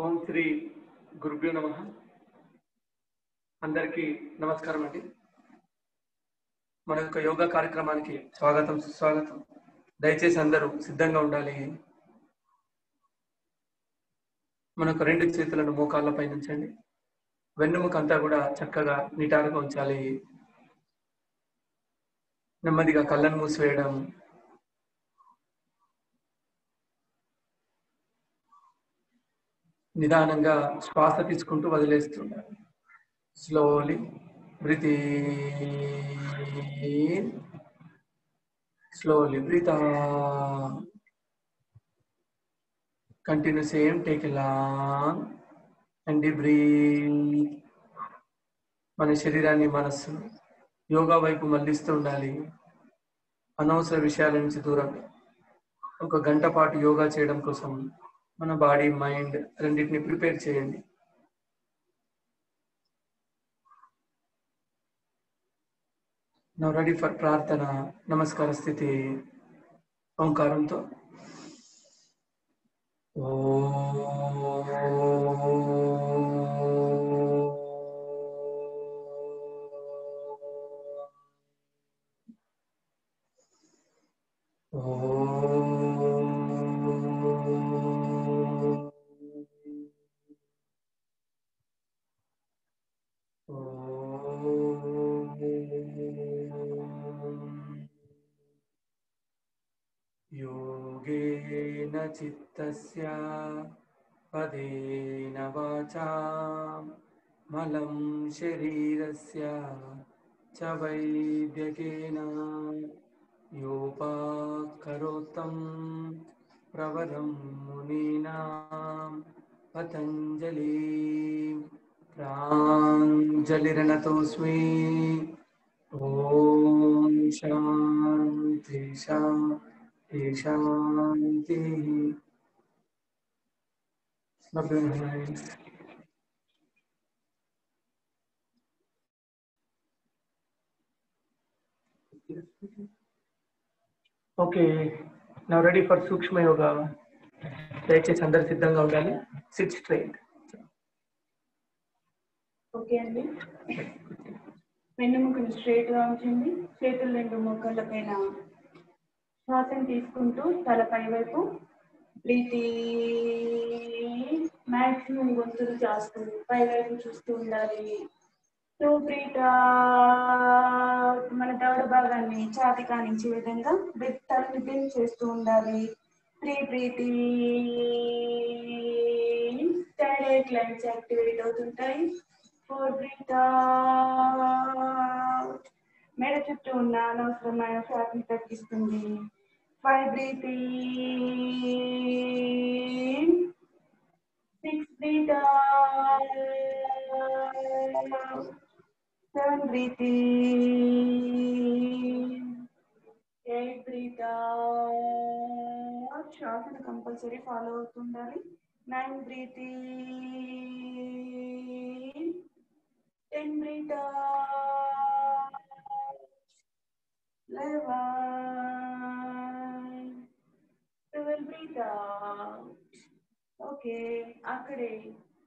ఓం శ్రీ గురుభ్యో నమః. అందరికీ నమస్కారం అండి. మన యొక్క యోగా కార్యక్రమానికి స్వాగతం, సుస్వాగతం. దయచేసి అందరూ సిద్ధంగా ఉండాలి. మన యొక్క రెండు చేతులను మోకాళ్ళపై ఉంచండి. వెన్నుముకంతా కూడా చక్కగా నిటారుగా ఉంచాలి. నెమ్మదిగా కళ్ళను మూసివేయడం. నిదానంగా శ్వాస తీసుకుంటూ వదిలేస్తుండాలి. Slowly breathe in, slowly breathe out. Continue same, take a long and deep breathe. మన శరీరాన్ని మనస్సు యోగా వైపు మళ్ళిస్తూ ఉండాలి. అనవసర విషయాల నుంచి దూరంగా 1 గంట పాటు యోగా చేయడం కోసం మన బాడీ మైండ్ రెండింటిని ప్రిపేర్ చేయండి. నౌ రెడీ ఫర్ ప్రార్థన. నమస్కార స్థితి ఓంకారంతో. योगेन चित्तस्य पदेन वाचा मलं शरीरस्य च वैद्यकेन योपाकरोत्तं प्रवरं मुनीनां पतञ्जलि प्राञ्जलिर्नतोऽस्मि. ॐ शान्ति शान्ति शान्तिः. ఓకే, నౌ రెడీ ఫర్ సూక్ష్మ యోగా. దయచేసి అందరు సిద్ధంగా ఉండాలి. SIT straight. ఓకే అండి, వెన్నుముకను స్ట్రైట్ గా ఉంచండి. చేతులు రెండు మోకాళ్ళ పైన శ్వాసను తీసుకుంటూ తల పై వైపు బ్రీత్ మాక్సిమం గొంతులు చేస్తూ పై వైపు చూస్తూ ఉండాలి. టూ బ్రీత్ మన దవడ భాగాన్ని ఛాతి కానించే విధంగా తలని బెండ్ చేస్తూ ఉండాలి. 3 బ్రీత్ థైరాయిడ్ లైన్స్ యాక్టివేట్ అవుతుంటాయి. 4 బ్రీత్ మెడ చుట్టూ ఉన్న అనవసరమైన ఫ్యాట్ని తగ్గిస్తుంది. 5 బ్రీత్ 6 బ్రీత్ 7 బ్రీత్ 8 బ్రీత్ శ్వాసను కంపల్సరీ ఫాలో అవుతుండాలి. 9 బ్రీత్ 10 బ్రీత్ 11 12 బ్రీత్. ఓకే, అక్కడే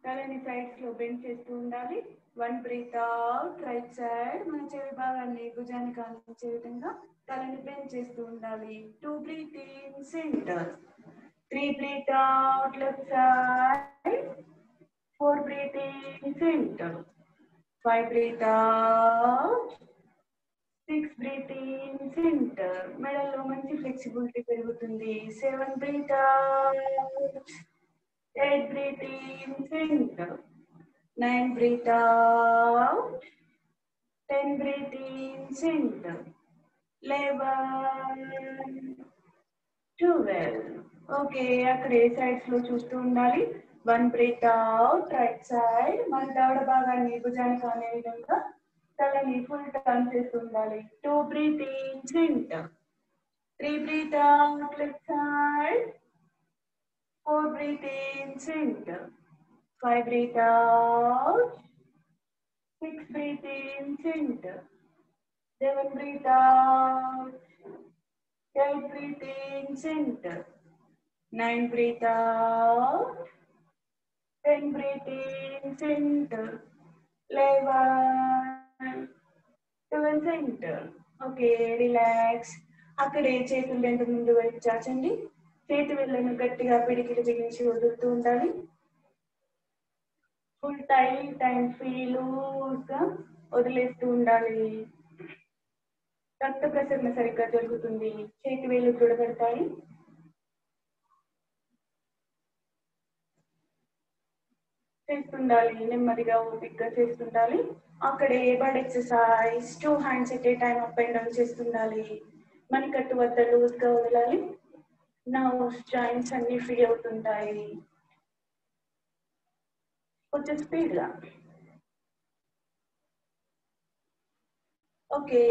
తలని సైడ్స్ లో బెండ్ చేస్తూ ఉండాలి. 1 బ్రీత్ అవుట్ రైట్ సైడ్, మన చెవి భాగాన్ని భుజానికి ఆనించే విధంగా తలని బెండ్ చేస్తూ ఉండాలి. 2 breathe in centre, 3 breathe out left side, 4 breathe in centre, 5 breathe out, 6 breathe in centre. మెడలో మంచి ఫ్లెక్సిబిలిటీ పెరుగుతుంది. 7 breathe out, 8 breathe in center, 9 breathe out, 10 breathe in center, 11, 12. Okay, అక్కడే సైడ్స్ లో చూస్తూ ఉండాలి. 1 breathe out రైట్ సైడ్, మన దవడ భాగాన్ని భుజానికి అనే విధంగా తలని ఫుల్ టర్న్ చేస్తూ ఉండాలి. 2 breathe in center, 3 breathe out left side, 4 breathe in center, 5 breathe out, 6 breathe in center, 7 breathe out, 8 breathe in center, 9 breathe out, 10 breathe in center, 11, 12 center. Okay relax. అక్కడే చేతులు రెండు ముందు వైపు చాచండి. చేతి వేళ్ళను గట్టిగా పిడికిలు బిగించి వదులుతూ ఉండాలి. ఫుల్ టైట్ అండ్ ఫీల్ లూజ్గా వదిలేస్తూ ఉండాలి. రక్త ప్రసరణ సరిగ్గా జరుగుతుంది. చేతి వేళ్ళు దృఢపడతాయి. చేస్తుండాలి, నెమ్మదిగా ఓపికగా చేస్తుండాలి. అక్కడే bird exercise 2 hands at a time up and down చేస్తుండాలి. మణికట్టు వద్ద లూజ్గా వదలాలి. నర్వ్స్ జాయింట్స్ అన్ని ఫ్రీ అవుతుంటాయి. కొంచెం స్పీడ్గా. Okay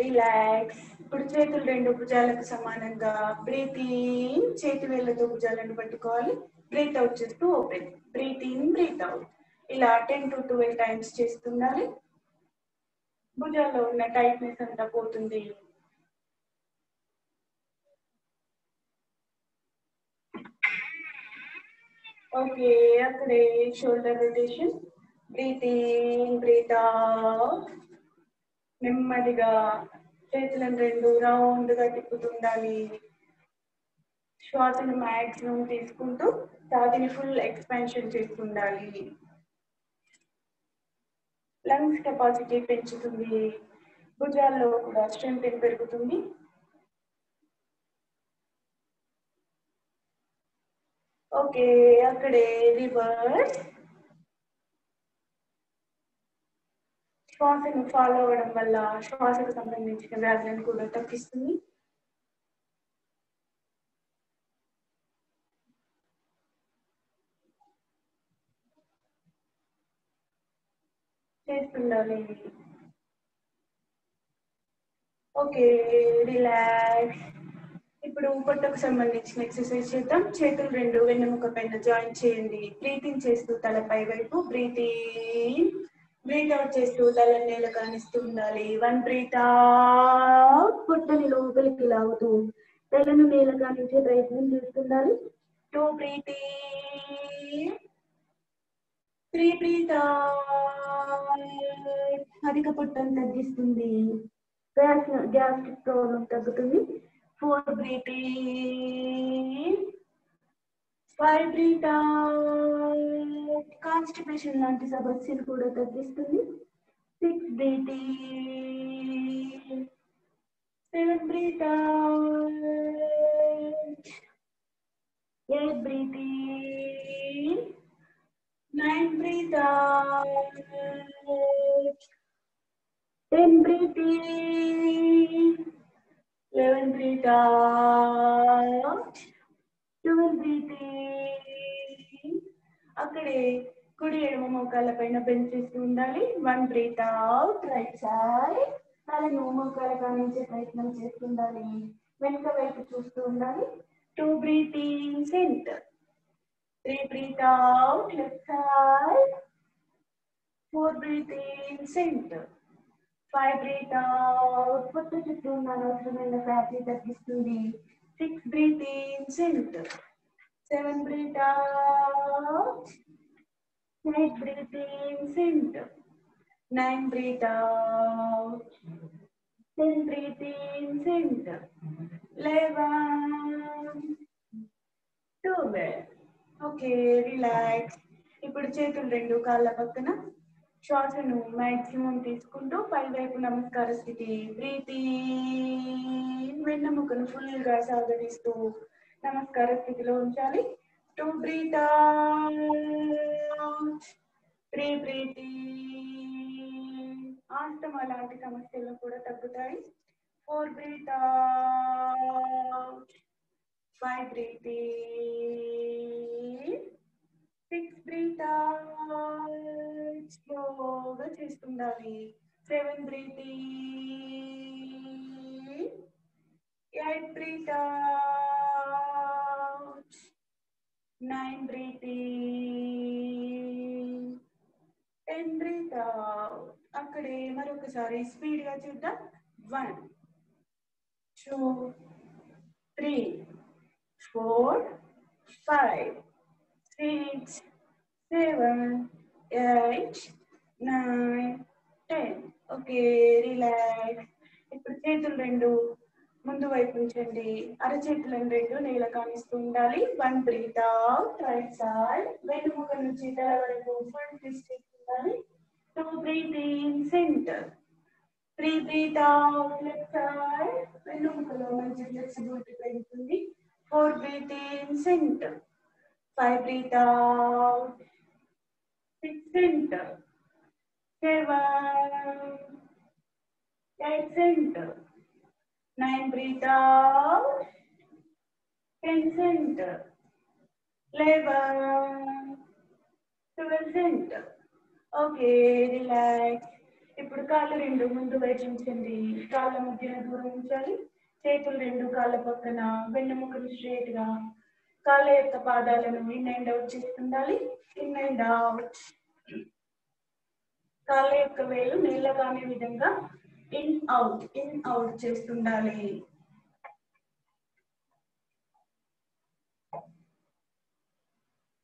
relax. ఇప్పుడు చేతులు రెండు భుజాలకు సమానంగా బ్రీత్ ఇన్, చేతి వేళ్ళతో భుజాలను పట్టుకోవాలి. బ్రీత్ అవుట్ చేస్తూ open. Breathe in, breathe out. ఇలా 10 to 12 times చేస్తుండాలి. భుజాల్లో ఉన్న టైట్నెస్ అంతా పోతుంది. ఓకే అక్కడే shoulder rotation. Breathe in, breathe out. నెమ్మదిగా చేతులను రెండు రౌండ్గా తిప్పుతుండాలి. శ్వాసను మ్యాక్సిమం తీసుకుంటూ ఛాతీని ఫుల్ ఎక్స్పాన్షన్ చేస్తుండాలి. లంగ్స్ కెపాసిటీ పెంచుతుంది. భుజాల్లో కూడా స్ట్రెంత్ పెరుగుతుంది. ఓకే అక్కడే రివర్స్. శ్వాసను ఫాలో అవ్వడం వల్ల శ్వాసకు సంబంధించిన వ్యాధులను కూడా తగ్గిస్తుంది. చేస్తుండాలి. Okay relax. ఇప్పుడు పొట్టకు సంబంధించిన ఎక్సర్సైజ్ చేద్దాం. చేతులు రెండు వెన్నెముక పైన జాయిన్ చేయండి. బ్రీతింగ్ చేస్తూ తల పై వైపు, బ్రీత్ ఇన్, బ్రీత్ అవుట్ చేస్తూ తల నేల కానిస్తూ ఉండాలి. 1 బ్రీత్ అవుట్, పొట్టని లోపలికి లాగుతూ తలను నేల కానించే ప్రయత్నం చేస్తుండాలి. 2 బ్రీత్ ఇన్, 3 బ్రీత్ అవుట్. అధిక పొట్టను తగ్గిస్తుంది. గ్యాస్ట్రిక్ ప్రాబ్లం తగ్గుతుంది. 4 breathe in, 5 breathe out. Constipation లాంటి సమస్యలు కూడా తగ్గిస్తుంది. 6 breathe in, 7 breathe out. 8 breathe in, 9 breathe out. 10 breathe in, 11 breathe out, 12 breathe in. అక్కడే కుడి ఎడమ మోకాళ్ళ పైన బెండ్ చేస్తూ ఉండాలి. 1 breathe out, రైట్ సైడ్. తలను మోకాళ్ళ కానించే ప్రయత్నం చేస్తుండాలి. వెనుక వైపు చూస్తూ ఉండాలి. 2 breathe in, center. 3 breathe out, left side. 4 breathe in, center. 5 breathe out, పొట్ట చుట్టూ ఉన్న అనవసరమైన ఫ్యాట్ని తగ్గిస్తుంది. 6 breathe in, center. 7 breathe out, 8 breathe in, center. 9 breathe out, 10 breathe in, center. 11, 12. Okay relax. ఇప్పుడు చేతులు రెండు కాళ్ళ పక్కన శ్వాసను మాక్సిమం తీసుకుంటూ పైవైపు నమస్కార స్థితి. బ్రీత్ ఇన్, వెన్నెముకను ఫుల్ గా సాగదీస్తూ నమస్కార స్థితిలో ఉంచాలి. 2 breathe out, 3 breathe in. Asthma లాంటి సమస్యలు కూడా తగ్గుతాయి. 4 breathe out, 5 breathe in, 6 breathe out. స్లోగా చేస్తుండాలి. 7 breathe in, 8 breathe out, 9 breathe in, 10 breathe out. అక్కడే మరొకసారి స్పీడ్ గా చూద్దాం. 1, 2, 3, 4, 5, 6, 7, 8, 9, 10. Okay, relax. ఇప్పుడు చేతులు రెండు ముందు వైపు ఉంచండి. అరచేతులను రెండు నేల కానిస్తూ ఉండాలి. 1 బ్రీత్ అవుట్ రైట్ సైడ్. వెన్నుముక నుంచి తల వరకు ఫుల్ ట్విస్ట్ చేస్తుండాలి. 2 breathe in centre. 3 breathe out left side. వెన్నుముకలో మంచి ఫ్లెక్సిబిలిటీ పెరుగుతుంది. 4 breathe in centre. 5 breathe out, 6 center, 7, 8 center, 9 breathe out, 10 center, 11, 12 center. Okay, relax. ఇప్పుడు కాళ్ళు రెండు ముందు వైపు ఉంచండి. కాళ్ళ మధ్యన దూరం ఉంచాలి. చేతులు రెండు కాళ్ళ పక్కన, వెన్నుముకను స్ట్రేట్ గా, కాళ్ళ యొక్క పాదాలను ఇన్ అండ్ అవుట్ చేస్తుండాలి. In and out. కాళ్ళ యొక్క వేలు నీళ్ళ కాని విధంగా ఇన్ అవుట్ చేస్తుండాలి.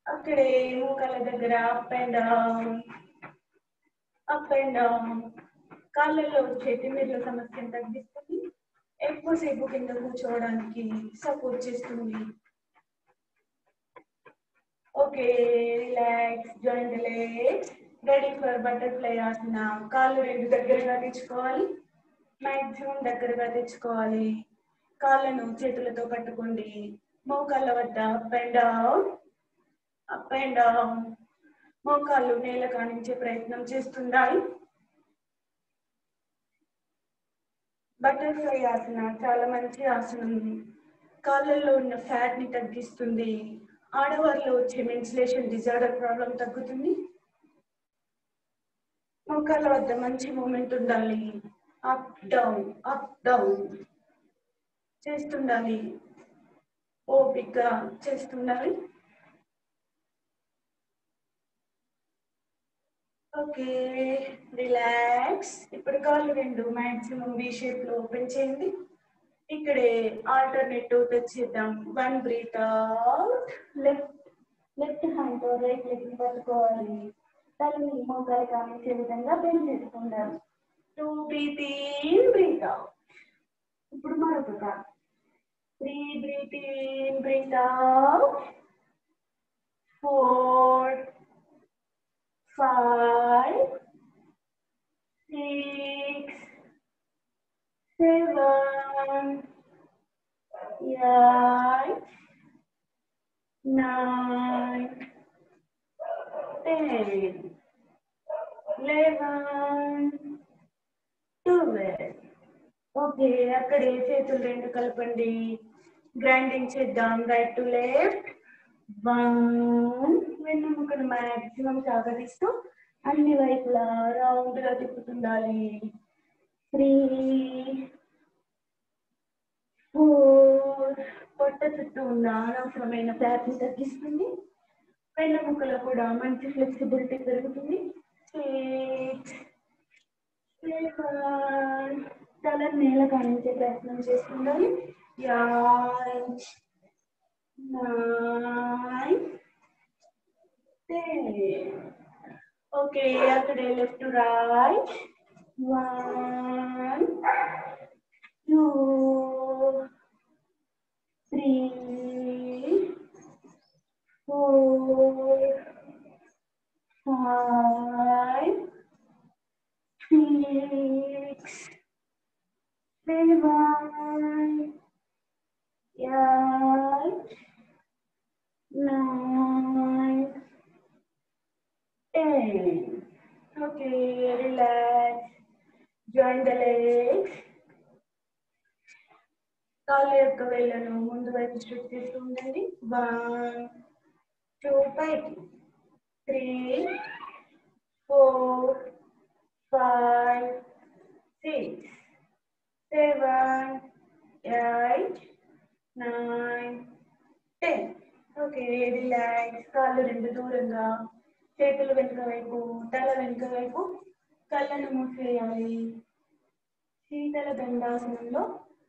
అక్కడే మోకాళ్ళ దగ్గర up and down, up and down. కాళ్ళల్లో వచ్చే తిమ్మిర్ల సమస్యను తగ్గిస్తుంది. ఎక్కువసేపు కింద కూర్చోవడానికి సపోర్ట్ చేస్తుంది. Okay, relax. Join the legs. Ready for butterfly asana. కాళ్ళు రెండు దగ్గరగా తెచ్చుకోవాలి. మాక్సిమం దగ్గరగా తెచ్చుకోవాలి. కాళ్ళను చేతులతో పట్టుకోండి. మోకాళ్ళ వద్ద up and down, up and down. మోకాళ్ళు నేల కానించే ప్రయత్నం చేస్తుండాలి. బటర్ఫ్లై ఆసన చాలా మంచి ఆసనం. కాళ్ళల్లో ఉన్న ఫ్యాట్ ని తగ్గిస్తుంది. ఆడవారిలో వచ్చే మెన్స్ట్రుయేషన్ డిజార్డర్ ప్రాబ్లం తగ్గుతుంది. మోకాళ్ళ వద్ద మంచి మూమెంట్ ఉండాలి. అప్ డౌన్ చేస్తుండాలి. ఓపికగా చేస్తుండాలి. Okay, relax. ఇప్పుడు కాళ్ళు రెండు మాక్సిమం వి షేప్ లో ఓపెన్ చేయండి. ఇక్కడే ఆల్టర్నేటివ్ టచ్ చేద్దాం. 1 బ్రీత్ అవుట్. లెఫ్ట్ హ్యాండ్ తో రైట్ లెగ్ ని పట్టుకోవాలి. తలని మోకాలు కానించే విధంగా బెండ్ చేసుకుంటారు. 2 బ్రీత్ ఇన్, బ్రీత్ అవుట్. ఇప్పుడు మరొక 3 breathe in, breathe out. 4, 5, 6, 7, 8, 9, 10, 11, 12. Okay, అక్కడే చేతులు రెండు కలపండి. గ్రైండింగ్ చేద్దాం. Right to left. 1. వెన్నుముకను మాక్సిమం సాగరిస్తూ అన్ని వైపులా రౌండ్ గా తిప్పుతుండాలి. 3, 4. పొట్ట చుట్టూ ఉన్న అనవసరమైన ఫ్యాట్ ని తగ్గిస్తుంది. వెన్నుముకలో కూడా మంచి ఫ్లెక్సిబిలిటీ పెరుగుతుంది. 6, 7. తల నేల కానించే ప్రయత్నం చేస్తుండాలి. 8, 9, 10. ఓకే, అక్కడే left to right. 1, 2, 3, 4, 5, 6, 7, 8, 9, 10. Okay, relax. Join the legs. కాళ్ళ యొక్క వేళ్ళను ముందు వైపు స్ట్రెచ్ చేస్తూ ఉండండి. 1, 2, పైకి. 3, 4, 5, 6, 7, 8, 9, 10. Okay, relax. కాళ్ళు రెండు దూరంగా, చేతులు వెనుక వైపు, తల వెనుక వైపు, కళ్ళను మూసేయాలి. శీతల దండాసనంలో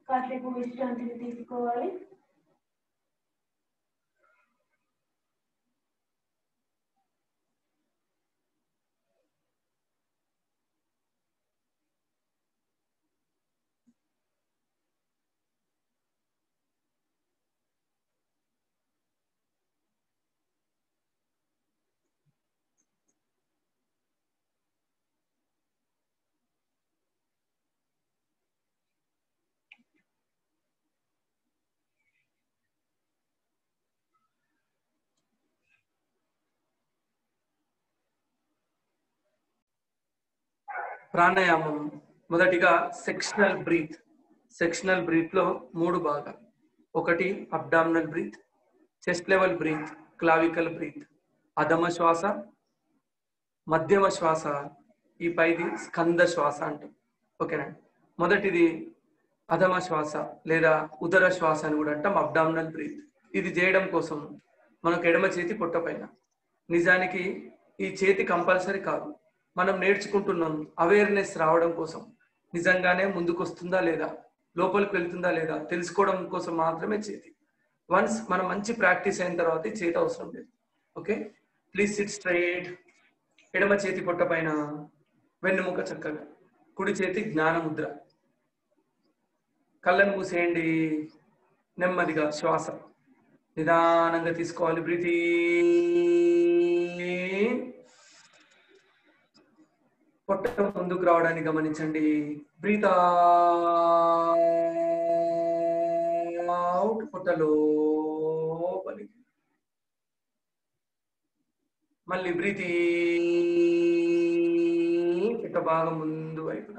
కాసేపు విశ్రాంతిని తీసుకోవాలి. ప్రాణాయామం మొదటిగా సెక్షనల్ బ్రీత్. సెక్షనల్ బ్రీత్ లో 3 భాగాలు. ఒకటి abdominal breath, chest level breath, clavicle breath. అధమ శ్వాస, మధ్యమ శ్వాస, ఈ పైది స్కంద శ్వాస అంటాం. ఓకేనా. మొదటిది అధమ శ్వాస లేదా ఉదర శ్వాస అని కూడా అంటాం, అబ్డామినల్ బ్రీత్. ఇది చేయడం కోసం మనకు ఎడమ చేతి పొట్ట పైన. నిజానికి ఈ చేతి కంపల్సరీ కాదు, మనం నేర్చుకుంటున్నాం అవేర్నెస్ రావడం కోసం. నిజంగానే ముందుకు వస్తుందా లేదా, లోపలికి వెళ్తుందా లేదా తెలుసుకోవడం కోసం మాత్రమే చేతి. వన్స్ మనం మంచి ప్రాక్టీస్ అయిన తర్వాత ఈ చేతి అవసరం లేదు. Okay, please SIT straight. ఎడమ చేతి పొట్ట పైన వెన్నుముక చక్కగా, కుడి చేతి జ్ఞాన ముద్ర. కళ్ళను మూసేయండి. నెమ్మదిగా శ్వాస నిదానంగా తీసుకోవాలి. బ్రీతింగ్. పొట్ట ముందుకు రావడానికి గమనించండి. బ్రీత్ అవుట్, పొట్ట లోపలికి. మళ్ళీ బ్రీతింగ్, పొట్ట బాగా ముందు వైపున.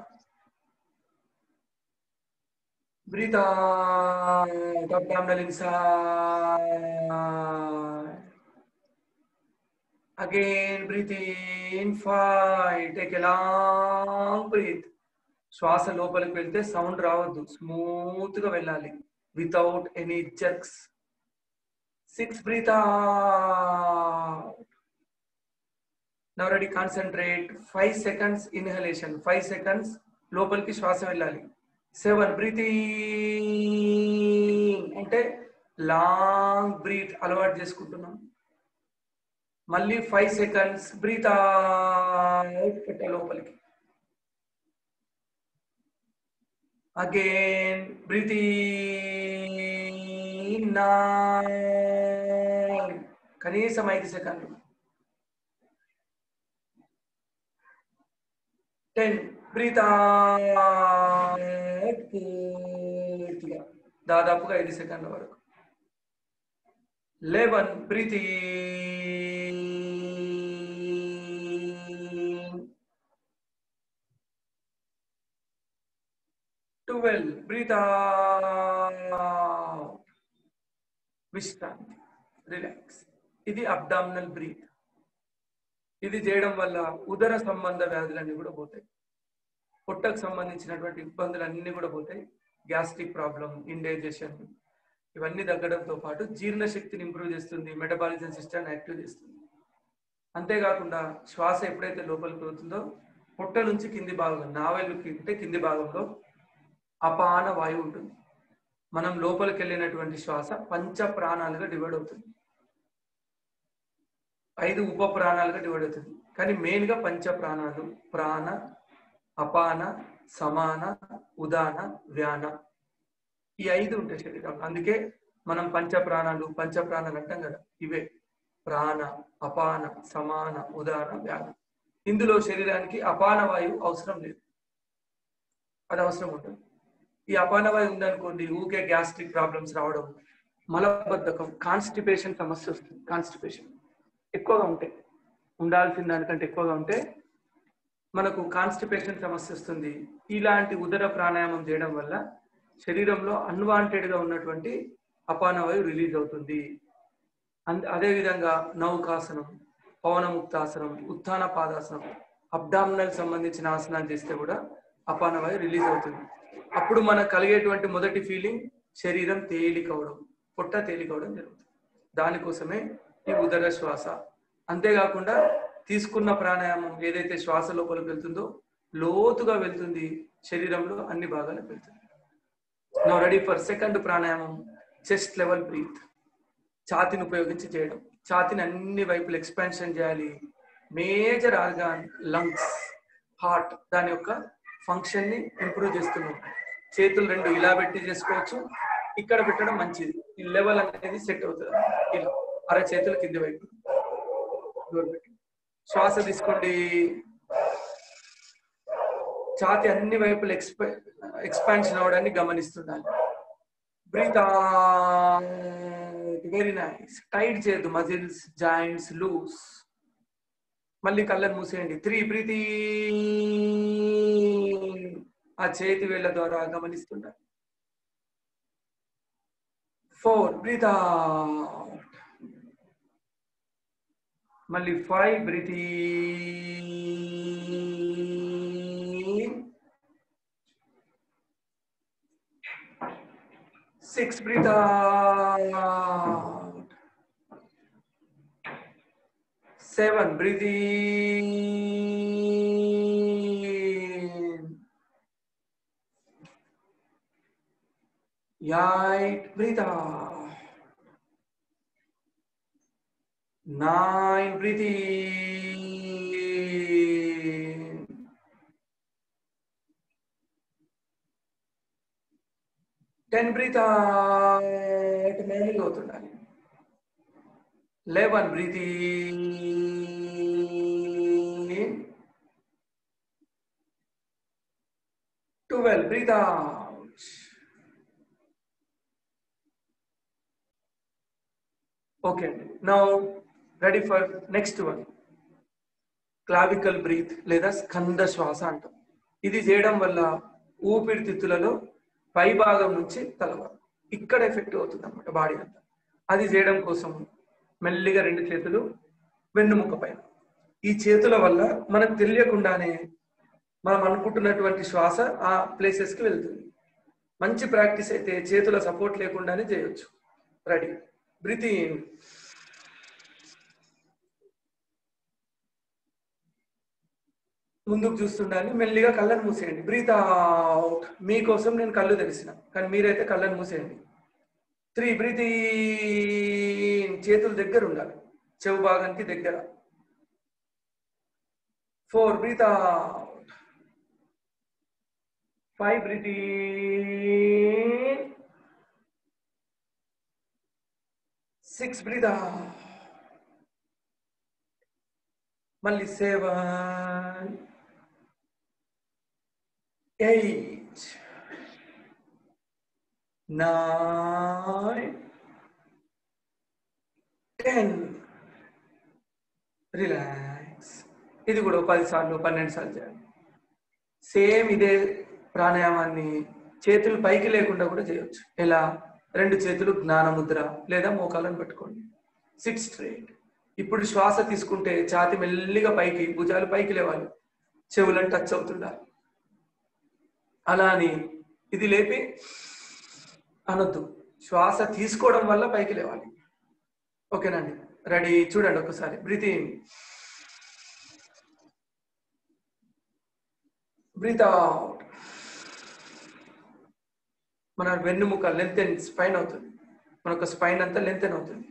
Breathe out, abdominal inside. Again, breathe in, 5. Take a long breath. శ్వాస లోపలికి వెళ్తే సౌండ్ రావద్దు, స్మూత్ గా వెళ్ళాలి, without any jerks. 6. Breathe out. Now ready, concentrate. 5 seconds inhalation, 5 seconds లోపలికి శ్వాస వెళ్ళాలి. 7. బ్రీతింగ్ అంటే లాంగ్ బ్రీత్ అలవాటు చేసుకుంటున్నాం. మళ్ళీ 5 seconds బ్రీత్ అవుట్, పెట్టే లోపలికి. అగైన్ బ్రీతింగ్ 9, కనీసం 5 seconds. 10. బ్రీత్ అవుట్ పూర్తిగా, దాదాపుగా 5 seconds వరకు. 11. బ్రీతింగ్. 12. Breathe out. విశ్రాంతి, రిలాక్స్. ఇది అబ్డామినల్ బ్రీత్. ఇది చేయడం వల్ల ఉదర సంబంధ వ్యాధులన్నీ కూడా పోతాయి. పొట్టకు సంబంధించినటువంటి ఇబ్బందులన్నీ కూడా పోతాయి. గ్యాస్ట్రిక్ ప్రాబ్లం, ఇండైజెషన్, ఇవన్నీ తగ్గడంతో పాటు జీర్ణశక్తిని ఇంప్రూవ్ చేస్తుంది, మెటబాలిజం సిస్టమ్ యాక్టివ్ చేస్తుంది. అంతేకాకుండా శ్వాస ఎప్పుడైతే లోపలికి పోతుందో పొట్ట నుంచి కింది భాగం, నావెలుకి అంటే కింది భాగంలో అపాన వాయువు ఉంటుంది. మనం లోపలికి వెళ్ళినటువంటి శ్వాస పంచ ప్రాణాలుగా డివైడ్ అవుతుంది, 5 ఉప ప్రాణాలుగా డివైడ్ అవుతుంది. కానీ మెయిన్ గా పంచ ప్రాణాలు: ప్రాణ, అపాన, సమాన, ఉదాన, వ్యాన. ఈ 5 ఉంటాయి శరీరంలో. అందుకే మనం పంచ ప్రాణాలు అంటాం కదా. ఇవే ప్రాణ, అపాన, సమాన, ఉదాన, వ్యాన. ఇందులో శరీరానికి అపాన వాయువు అవసరం లేదు, అది అవసరం ఉంటుంది. ఈ అపాన వాయువు ఉందనుకోండి, ఊకే గ్యాస్ట్రిక్ ప్రాబ్లమ్స్ రావడం, మలబద్ధకం, కాన్స్టిపేషన్ సమస్య వస్తుంది. కాన్స్టిపేషన్ ఎక్కువగా ఉంటే, ఉండాల్సిన దానికంటే ఎక్కువగా ఉంటే మనకు కాన్స్టిపేషన్ సమస్య వస్తుంది. ఇలాంటి ఉదర ప్రాణాయామం చేయడం వల్ల శరీరంలో అన్వాంటెడ్ గా ఉన్నటువంటి అపానవాయువు రిలీజ్ అవుతుంది. అదేవిధంగా నౌకాసనం, పవనముక్తాసనం, ఉత్థాన పాదాసనం, అబ్డామినల్ సంబంధించిన ఆసనాలు చేస్తే కూడా అపానవాయువు రిలీజ్ అవుతుంది. అప్పుడు మనకు కలిగేటువంటి మొదటి ఫీలింగ్ శరీరం తేలికవడం, పొట్ట తేలికవడం జరుగుతుంది. దానికోసమే ఈ ఉదర శ్వాస. అంతేకాకుండా తీసుకున్న ప్రాణాయామం ఏదైతే శ్వాస లోపలికి వెళ్తుందో లోతుగా వెళ్తుంది, శరీరంలో అన్ని భాగాలకు వెళ్తుంది. నౌ రెడీ ఫర్ సెకండ్ ప్రాణాయామం, చెస్ట్ లెవెల్ బ్రీత్. ఛాతిని ఉపయోగించి చేయడం. ఛాతిని అన్ని వైపులు ఎక్స్పాన్షన్ చేయాలి. మేజర్ ఆర్గాన్ లంగ్స్, హార్ట్, దాని యొక్క ఫంక్షన్ ని ఇంప్రూవ్ చేస్తున్నాం. చేతులు 2 ఇలా పెట్టి చేసుకోవచ్చు, ఇక్కడ పెట్టడం మంచిది. ఈ లెవెల్ అనేది సెట్ అవుతుంది. ఇలా అర చేతులు కింది వైపు పెట్టి శ్వాస తీసుకోండి. ఛాతి అన్ని వైపులు ఎక్స్పాన్షన్ అవడాన్ని గమనిస్తుండాలి. Breathe out, very nice. Tight చేయద్దు, మజిల్స్, జాయింట్స్ లూజ్. మళ్ళీ కళ్ళను మూసేయండి. 3 బ్రీత్ ఆ చేతి వేళ్ళ ద్వారా గమనిస్తుండాలి. 4 బ్రీత్ అవుట్. మళ్ళీ 5 breathe in. 6 breathe out. 7 breathe in. 8 breathe out. 9 breathe in. 10 breathe out. మెల్లిగా అవుతుండాలి. 11 breathe in. 12 breathe out. Okay అండి. Now ready for next one. Clavicle breath లేదా స్కంద శ్వాస అంటాం. ఇది చేయడం వల్ల ఊపిరితిత్తులలో పై భాగం నుంచి తల ఇక్కడ ఎఫెక్ట్ అవుతుంది అన్నమాట బాడీ అంతా. అది చేయడం కోసం మెల్లిగా 2 చేతులు వెన్నుముక పైన. ఈ చేతుల వల్ల మనకు తెలియకుండానే మనం అనుకుంటున్నటువంటి శ్వాస ఆ ప్లేసెస్కి వెళ్తుంది. మంచి ప్రాక్టీస్ అయితే చేతుల సపోర్ట్ లేకుండానే చేయొచ్చు. రెడీ. Breathe in. ముందుకు చూస్తుండాలి. మెల్లిగా కళ్ళను మూసేయండి. Breath out. మీకోసం నేను కళ్ళు తెరిసిన, కానీ మీరైతే కళ్ళను మూసేయండి. 3 బ్రీత్ ఇన్. చేతులు దగ్గర ఉండాలి, చెవు భాగానికి దగ్గర. 4 breathe out. 5 breathe in. 6 breathe out. మళ్ళీ 7 8 9 10. రిలాక్స్. ఇది కూడా 10 సార్లు 12 సార్లు చేయాలి. సేమ్ ఇదే ప్రాణాయామాన్ని చేతులు పైకి లేకుండా కూడా చేయొచ్చు. ఎలా? 2 చేతులు జ్ఞానముద్ర లేదా మోకాలను పెట్టుకోండి. SIT straight. ఇప్పుడు శ్వాస తీసుకుంటే ఛాతి మెల్లిగా పైకి, భుజాలు పైకి లేవాలి, చెవులను టచ్ అవుతుండాలి. అలా అని ఇది లేపి అనొద్దు. శ్వాస తీసుకోవడం వల్ల పైకి లేవాలి. ఓకేనండి. రెడీ. చూడండి ఒకసారి. Breathe in. Breathe out. మన వెన్నుముక లెంతెన్ స్పైన్ అవుతుంది. మనకు స్పైన్ అంతా లెంతెన్ అవుతుంది.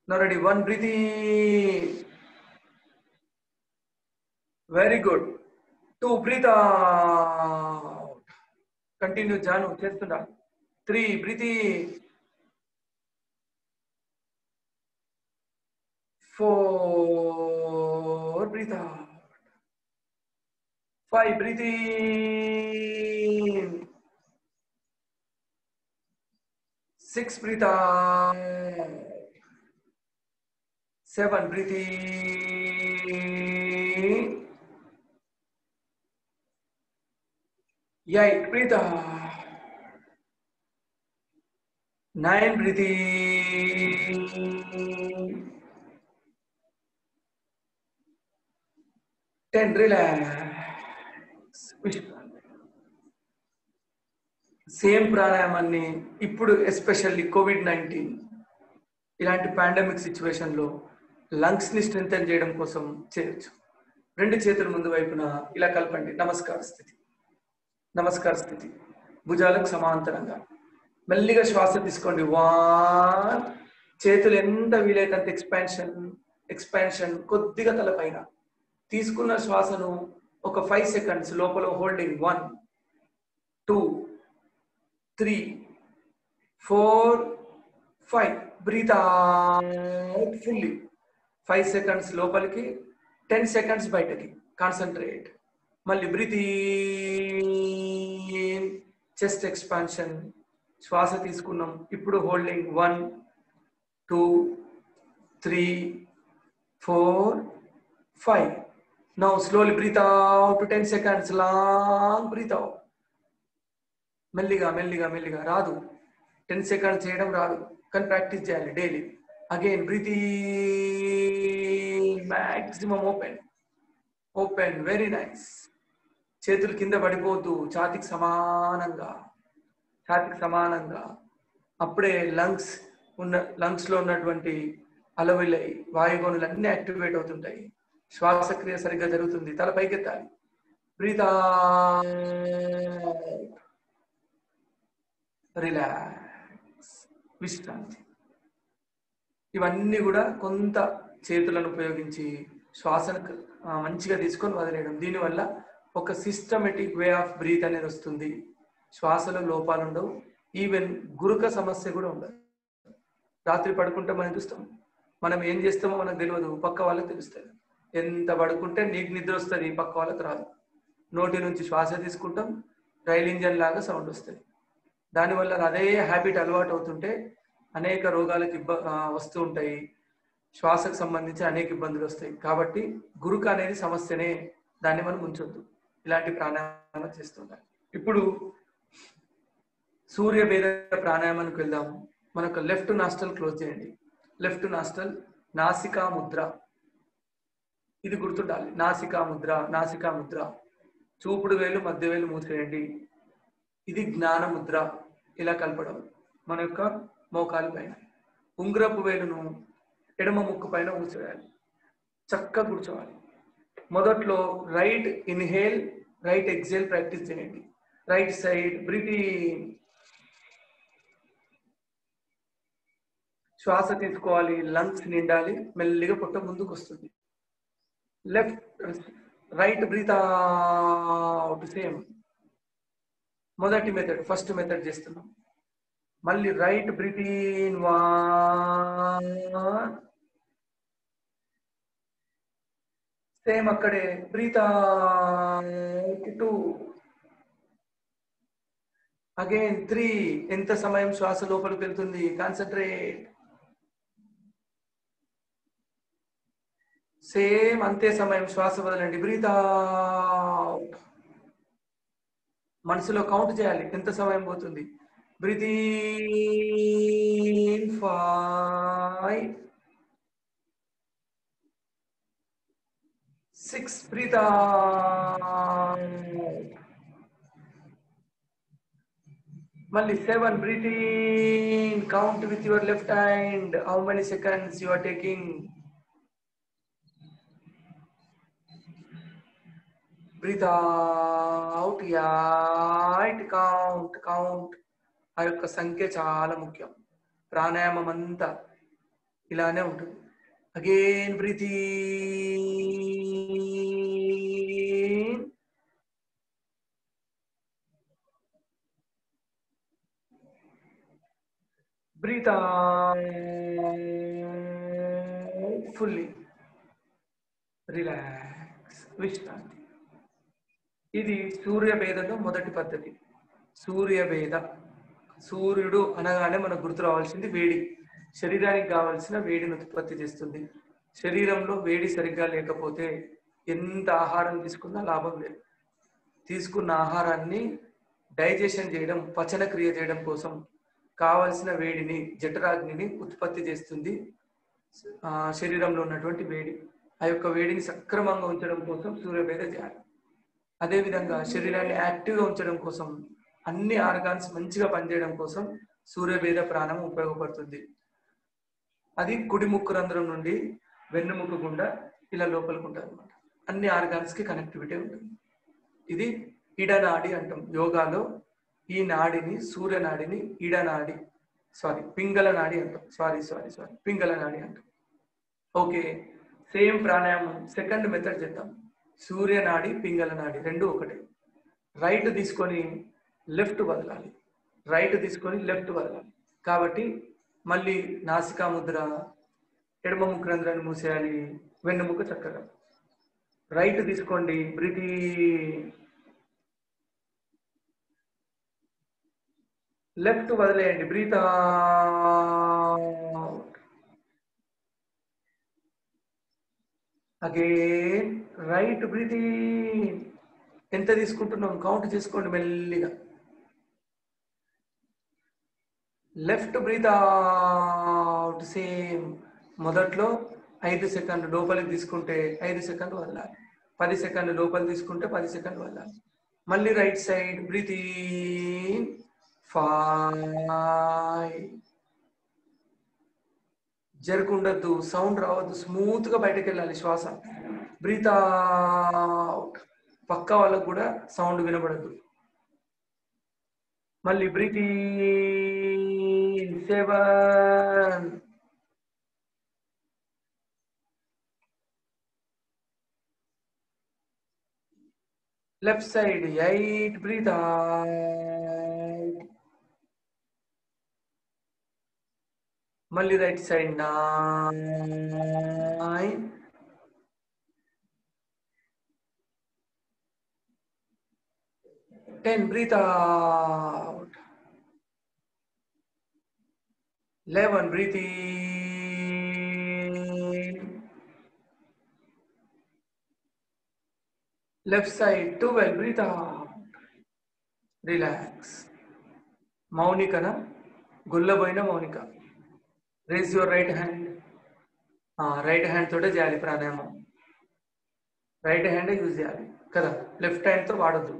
Now ready. 1 breathe in. Very good. 2 breathe out. Continue Janu chestunda. 3 breathe in. 4 breathe out. 5 breathe in. 6 breathe out. 7 breathe in. 8 breathe out. 9 breathe in. 10 relax. Same ప్రాణాయామాన్ని ఇప్పుడు especially COVID-19 ఇలాంటి pandemic సిచ్యువేషన్లో లంగ్స్ని strengthen చేయడం కోసం చేయొచ్చు. 2 చేతులు ముందు వైపున ఇలా కలపండి. నమస్కార స్థితి. నమస్కార స్థితి. భుజాలకు సమాంతరంగా మెల్లిగా శ్వాస తీసుకోండి. 1. చేతులు ఎంత వీలైతే అంత ఎక్స్పాన్షన్ కొద్దిగా తలపైన. తీసుకున్న శ్వాసను ఒక 5 సెకండ్స్ లోపల holding. 1 2 3 4 5. Breathe out fully. 5 seconds లోపలికి, 10 సెకండ్స్ బయటకి. కాన్సన్ట్రేట్. మళ్ళీ బ్రీత్ ఇన్. Chest expansion. శ్వాస తీసుకున్నాం. ఇప్పుడు holding 1 2 3 4 5. Now slowly breathe out to 10 seconds. Long breathe out. మెల్లిగా మెల్లిగా మెల్లిగా. రాదు 10 సెకండ్స్ చేయడం రాదు, కానీ ప్రాక్టీస్ చేయాలి daily. Again breathe in, maximum open open. Very nice. చేతులు కింద పడిపోతూ ఛాతీకి సమానంగా, ఛాతీకి సమానంగా. అప్పుడే లంగ్స్ లో ఉన్నటువంటి అలవిలై వాయుగోనులు అన్ని యాక్టివేట్ అవుతుంటాయి. శ్వాసక్రియ సరిగ్గా జరుగుతుంది. తల పైకెత్తాలి. బ్రీత్ అవుట్, రిలాక్స్, విశ్రాంతి. ఇవన్నీ కూడా కొంత చేతులను ఉపయోగించి శ్వాసను మంచిగా తీసుకొని వదిలేయడం. దీనివల్ల ఒక సిస్టమేటిక్ వే ఆఫ్ బ్రీత్ అనేది వస్తుంది. శ్వాసలో లోపాలు ఉండవు. ఈవెన్ గురుక సమస్య కూడా ఉండదు. రాత్రి పడుకుంటే మనం చూస్తాం, మనం ఏం చేస్తామో మనకు తెలియదు, పక్క వాళ్ళకి తెలుస్తుంది. ఎంత పడుకుంటే నీకు నిద్ర వస్తుంది, పక్క వాళ్ళకి రాదు. నోటి నుంచి శ్వాస తీసుకుంటాం, రైల్ ఇంజన్ లాగా సౌండ్ వస్తుంది. దానివల్ల అదే హ్యాబిట్ అలవాటు అవుతుంటే అనేక రోగాలకు వస్తూ ఉంటాయి. శ్వాసకు సంబంధించి అనేక ఇబ్బందులు వస్తాయి. కాబట్టి గురుక అనేది సమస్యనే, దాన్ని మనం ఉంచొద్దు. ఇలాంటి ప్రాణాయామం చేస్తుంటాం. ఇప్పుడు సూర్యభేద ప్రాణాయామానికి వెళ్దాం. మనకు లెఫ్ట్ నాస్టల్ క్లోజ్ చేయండి. లెఫ్ట్ నాస్టల్ నాసికా ముద్ర. ఇది గుర్తుండాలి. నాసికా ముద్ర, నాసికా ముద్ర. చూపుడు వేలు మధ్య వేలు మూసేయండి. ఇది జ్ఞాన ముద్ర. ఇలా కలపడం మన యొక్క మోకాలు పైన. ఉంగరపు వేలును ఎడమ ముక్కు పైన మూసేయాలి. చక్కగా కూర్చోవాలి. మొదట్లో right inhale, right exhale practice చేయండి. రైట్ సైడ్ బ్రీత్ ఇన్, శ్వాస తీసుకోవాలి, లంగ్స్ నిండాలి, మెల్లిగా పొట్ట ముందుకు వస్తుంది. Right breathe out. సేమ్ మొదటి మెథడ్, ఫస్ట్ మెథడ్ చేస్తున్నాం. మళ్ళీ రైట్ బ్రీత్ ఇన్ 1, సేమ్ అక్కడే బ్రీత్ అవుట్ 2, అగైన్ 3. ఎంత సమయం శ్వాస లోపలికి వెళ్తుంది, కాన్సన్ట్రేట్. సేమ్ అంతే సమయం శ్వాస వదలండి. Breath out. మనసులో కౌంట్ చేయాలి ఎంత సమయం పోతుంది. Breathe in 5 6. Breathe out. మళ్ళీ 7. Breathe in. Count with your left hand how many seconds you are taking. Breathe out. 8. Count. ఆ యొక్క సంఖ్య చాలా ముఖ్యం. ప్రాణాయామం అంతా ఇలానే ఉంటుంది. Again breathe in, breathe out fully. Relax, విశ్రాంతి. ఇది సూర్యభేదలో మొదటి పద్ధతి. సూర్యభేద. సూర్యుడు అనగానే మనకు గుర్తు రావాల్సింది వేడి. శరీరానికి కావాల్సిన వేడిని ఉత్పత్తి చేస్తుంది. శరీరంలో వేడి సరిగ్గా లేకపోతే ఎంత ఆహారం తీసుకున్నా లాభం లేదు. తీసుకున్న ఆహారాన్ని డైజెషన్ చేయడం, పచన క్రియ చేయడం కోసం కావలసిన వేడిని, జఠరాగ్నిని ఉత్పత్తి చేస్తుంది శరీరంలో ఉన్నటువంటి వేడి. ఆ యొక్క వేడిని సక్రమంగా ఉంచడం కోసం సూర్యభేద చేయాలి. అదేవిధంగా శరీరాన్ని యాక్టివ్గా ఉంచడం కోసం, అన్ని ఆర్గాన్స్ మంచిగా పనిచేయడం కోసం సూర్యభేద ప్రాణం ఉపయోగపడుతుంది. అది కుడి ముక్కు రంధ్రం నుండి వెన్నుముక్కు గుండా ఇలా లోపలికి ఉంటుంది అనమాట. అన్ని ఆర్గాన్స్ కి కనెక్టివిటీ ఉంటుంది. ఇది ఇడనాడి అంటాం యోగాలో. ఈ నాడిని, సూర్యనాడిని పింగళ నాడి అంటాం. పింగళ నాడి అంటాం. ఓకే, సేమ్ ప్రాణాయామం సెకండ్ మెథడ్ చేద్దాం. సూర్యనాడి, పింగళ నాడి రెండు ఒకటే. రైట్ తీసుకొని లెఫ్ట్ వదలాలి, రైట్ తీసుకొని లెఫ్ట్ వదలాలి. కాబట్టి మళ్ళీ నాసికా ముద్ర, ఎడమ ముక్కు రంధ్రాన్ని మూసేయాలి, వెన్నుముక్క చక్కగా. రైట్ తీసుకోండి, బ్రీత్ లెఫ్ట్ వదిలేయండి, breathe out. Again right breath in. ఎంత తీసుకుంటున్నాం కౌంట్ చేసుకోండి మెల్లిగా. Left breath out. సేమ్ మొదట్లో 5 సెకండ్లు లోపలికి తీసుకుంటే 5 సెకండ్లు వదలాలి, 10 సెకండ్లు లోపలి తీసుకుంటే 10 సెకండ్లు వదలాలి. మళ్ళీ రైట్ సైడ్ బ్రీత్ ఇన్ 5. జరుకుండద్దు, సౌండ్ రావద్దు, స్మూత్ గా బయటకు వెళ్ళాలి శ్వాస. Breathe out. పక్క వాళ్ళకు కూడా సౌండ్ వినబడద్దు. మళ్ళీ breathe in 7. Left side 8. Breathe out. మళ్ళీ right side 9. 10. Breathe out. 11. Breathe in. Left side 12. Breathe out. Relax. మౌనికనా Gullaboyina Mounika. Raise your right hand. Right hand తోటే చేయాలి ప్రాణాయామం. రైట్ హ్యాండ్ యూజ్ చేయాలి కదా, లెఫ్ట్ హ్యాండ్ తో వాడద్దు.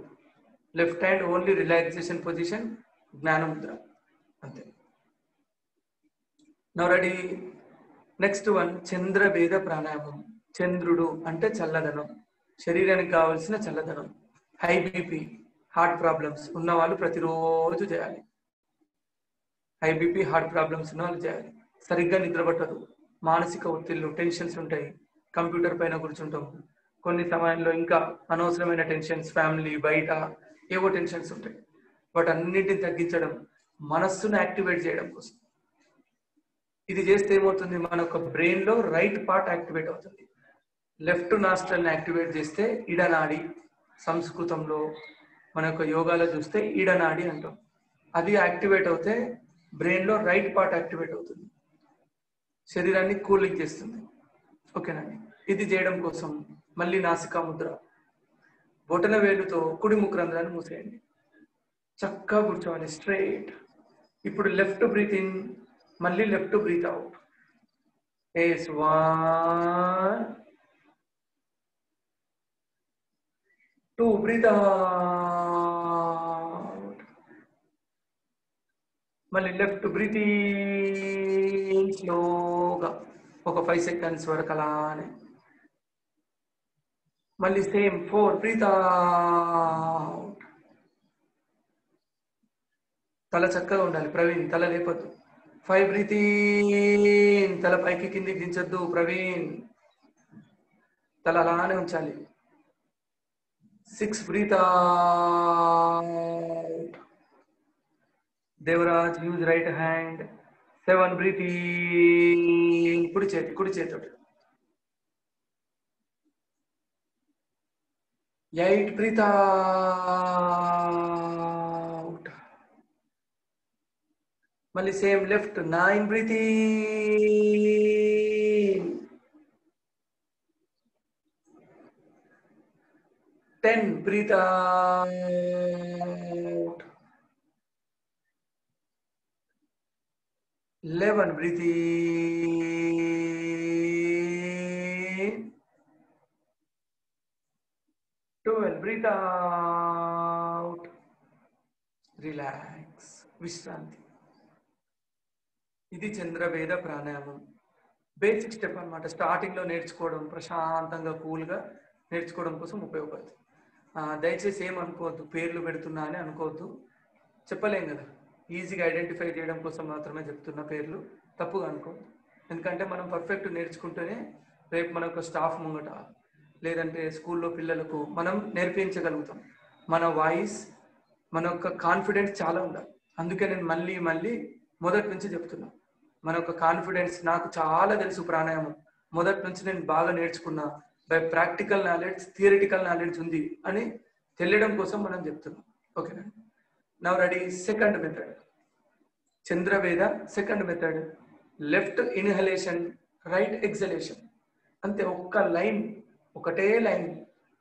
Left hand only relaxation position, జ్ఞానముద్ర అంతే. Now ready. నెక్స్ట్ వన్ చంద్రభేద ప్రాణాయామం. చంద్రుడు అంటే చల్లదనం, శరీరానికి కావలసిన చల్లదనం. హై బీపీ, హార్ట్ ప్రాబ్లమ్స్ ఉన్న వాళ్ళు ప్రతిరోజు చేయాలి. హై బీపీ, హార్ట్ ప్రాబ్లమ్స్ ఉన్న వాళ్ళు చేయాలి. సరిగ్గా నిద్ర పట్టదు, మానసిక ఒత్తిళ్లు, టెన్షన్స్ ఉంటాయి, కంప్యూటర్ పైన కూర్చుంటాం, కొన్ని సమయంలో ఇంకా అనవసరమైన టెన్షన్స్, ఫ్యామిలీ, బయట ఏవో టెన్షన్స్ ఉంటాయి. వాటన్నిటిని తగ్గించడం, మనస్సును యాక్టివేట్ చేయడం కోసం ఇది చేస్తే ఏమవుతుంది, మన యొక్క బ్రెయిన్ లో రైట్ పార్ట్ యాక్టివేట్ అవుతుంది. లెఫ్ట్ నాస్ట్రల్ని యాక్టివేట్ చేస్తే ఇడనాడి, సంస్కృతంలో మన యొక్క యోగాలో చూస్తే ఇడనాడి అంటాం. అది యాక్టివేట్ అవుతే బ్రెయిన్ లో రైట్ పార్ట్ యాక్టివేట్ అవుతుంది, శరీరాన్ని కూలింగ్ చేస్తుంది. ఓకేనండి. ఇది చేయడం కోసం మళ్ళీ నాసికా ముద్ర. బొటన వేలుతో కుడి ముక్రంధ్రాన్ని మూసేయండి, చక్కగా కూర్చోవాలి స్ట్రైట్. ఇప్పుడు లెఫ్ట్ బ్రీత్ ఇన్, మళ్ళీ left breath out. 1 2. Breathe out. మళ్ళీ లెఫ్ట్ బ్రీత్ ఇన్ స్లోగా ఒక 5 సెకండ్స్ వరకు అలానే. మళ్ళీ సేమ్ 4. Breathe out. తల చక్కగా ఉండాలి ప్రవీణ్, తల లేపొద్దు. 5. బ్రీత్ ఇన్, తల పైకి కిందికి దించొద్దు ప్రవీణ్, తల అలానే ఉంచాలి. 6. Breathe out. Devaraj use right hand. 7. Breathe in, కుడి చేతి. 8. Breathe out. మళ్ళీ same left. 9. Breathe in. 10. Breathe out. 11. Breathe in. 12. Breathe out. Relax, విశ్రాంతి. ఇది చంద్రభేద ప్రాణాయామం. బేసిక్ స్టెప్ అన్నమాట. స్టార్టింగ్ లో నేర్చుకోవడం, ప్రశాంతంగా కూల్గా నేర్చుకోవడం కోసం ఉపయోగపడుతుంది. దయచేసి ఏమనుకోవద్దు, పేర్లు పెడుతున్నా అని అనుకోవద్దు, చెప్పలేం కదా, ఈజీగా ఐడెంటిఫై చేయడం కోసం మాత్రమే చెప్తున్న పేర్లు, తప్పుగా అనుకోవద్దు. ఎందుకంటే మనం పర్ఫెక్ట్ నేర్చుకుంటేనే రేపు మన యొక్క స్టాఫ్ ముంగట లేదంటే స్కూల్లో పిల్లలకు మనం నేర్పించగలుగుతాం. మన వాయిస్, మన యొక్క కాన్ఫిడెన్స్ చాలా ఉండాలి. అందుకే నేను మళ్ళీ మొదటి నుంచి చెప్తున్నా, మన యొక్క కాన్ఫిడెన్స్. నాకు చాలా తెలుసు ప్రాణాయామం, మొదటి నుంచి నేను బాగా నేర్చుకున్నా, by practical knowledge, theoretical knowledge ఉంది అని తెలియడం కోసం మనం చెప్తున్నాం. ఓకేనా. Now ready. Second method. చంద్రవేద second method, left inhalation, right exhalation. అంతే, ఒక్క లైన్, ఒకటే లైన్,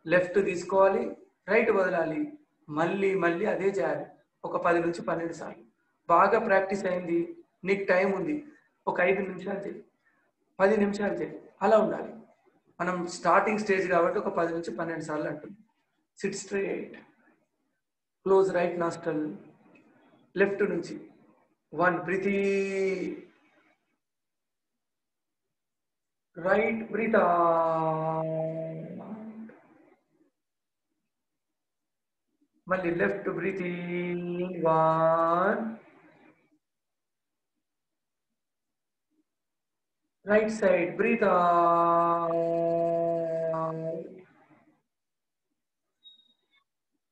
లెఫ్ట్ తీసుకోవాలి, రైట్ వదలాలి, మళ్ళీ మళ్ళీ అదే చేయాలి ఒక 10 నుంచి 12 సార్లు. బాగా ప్రాక్టీస్ అయింది, నీకు టైం ఉంది, ఒక 5 నిమిషాలు చేయి, 10 నిమిషాలు చేయి, అలా ఉండాలి. మనం స్టార్టింగ్ స్టేజ్ కాబట్టి ఒక 10 నుంచి 12 సార్లు అంటుంది. Sit straight, close right nostril, left నుంచి 1 బ్రీత్, రైట్ బ్రీత్ అవుట్, మళ్ళీ left breath in 1, right side breathe out,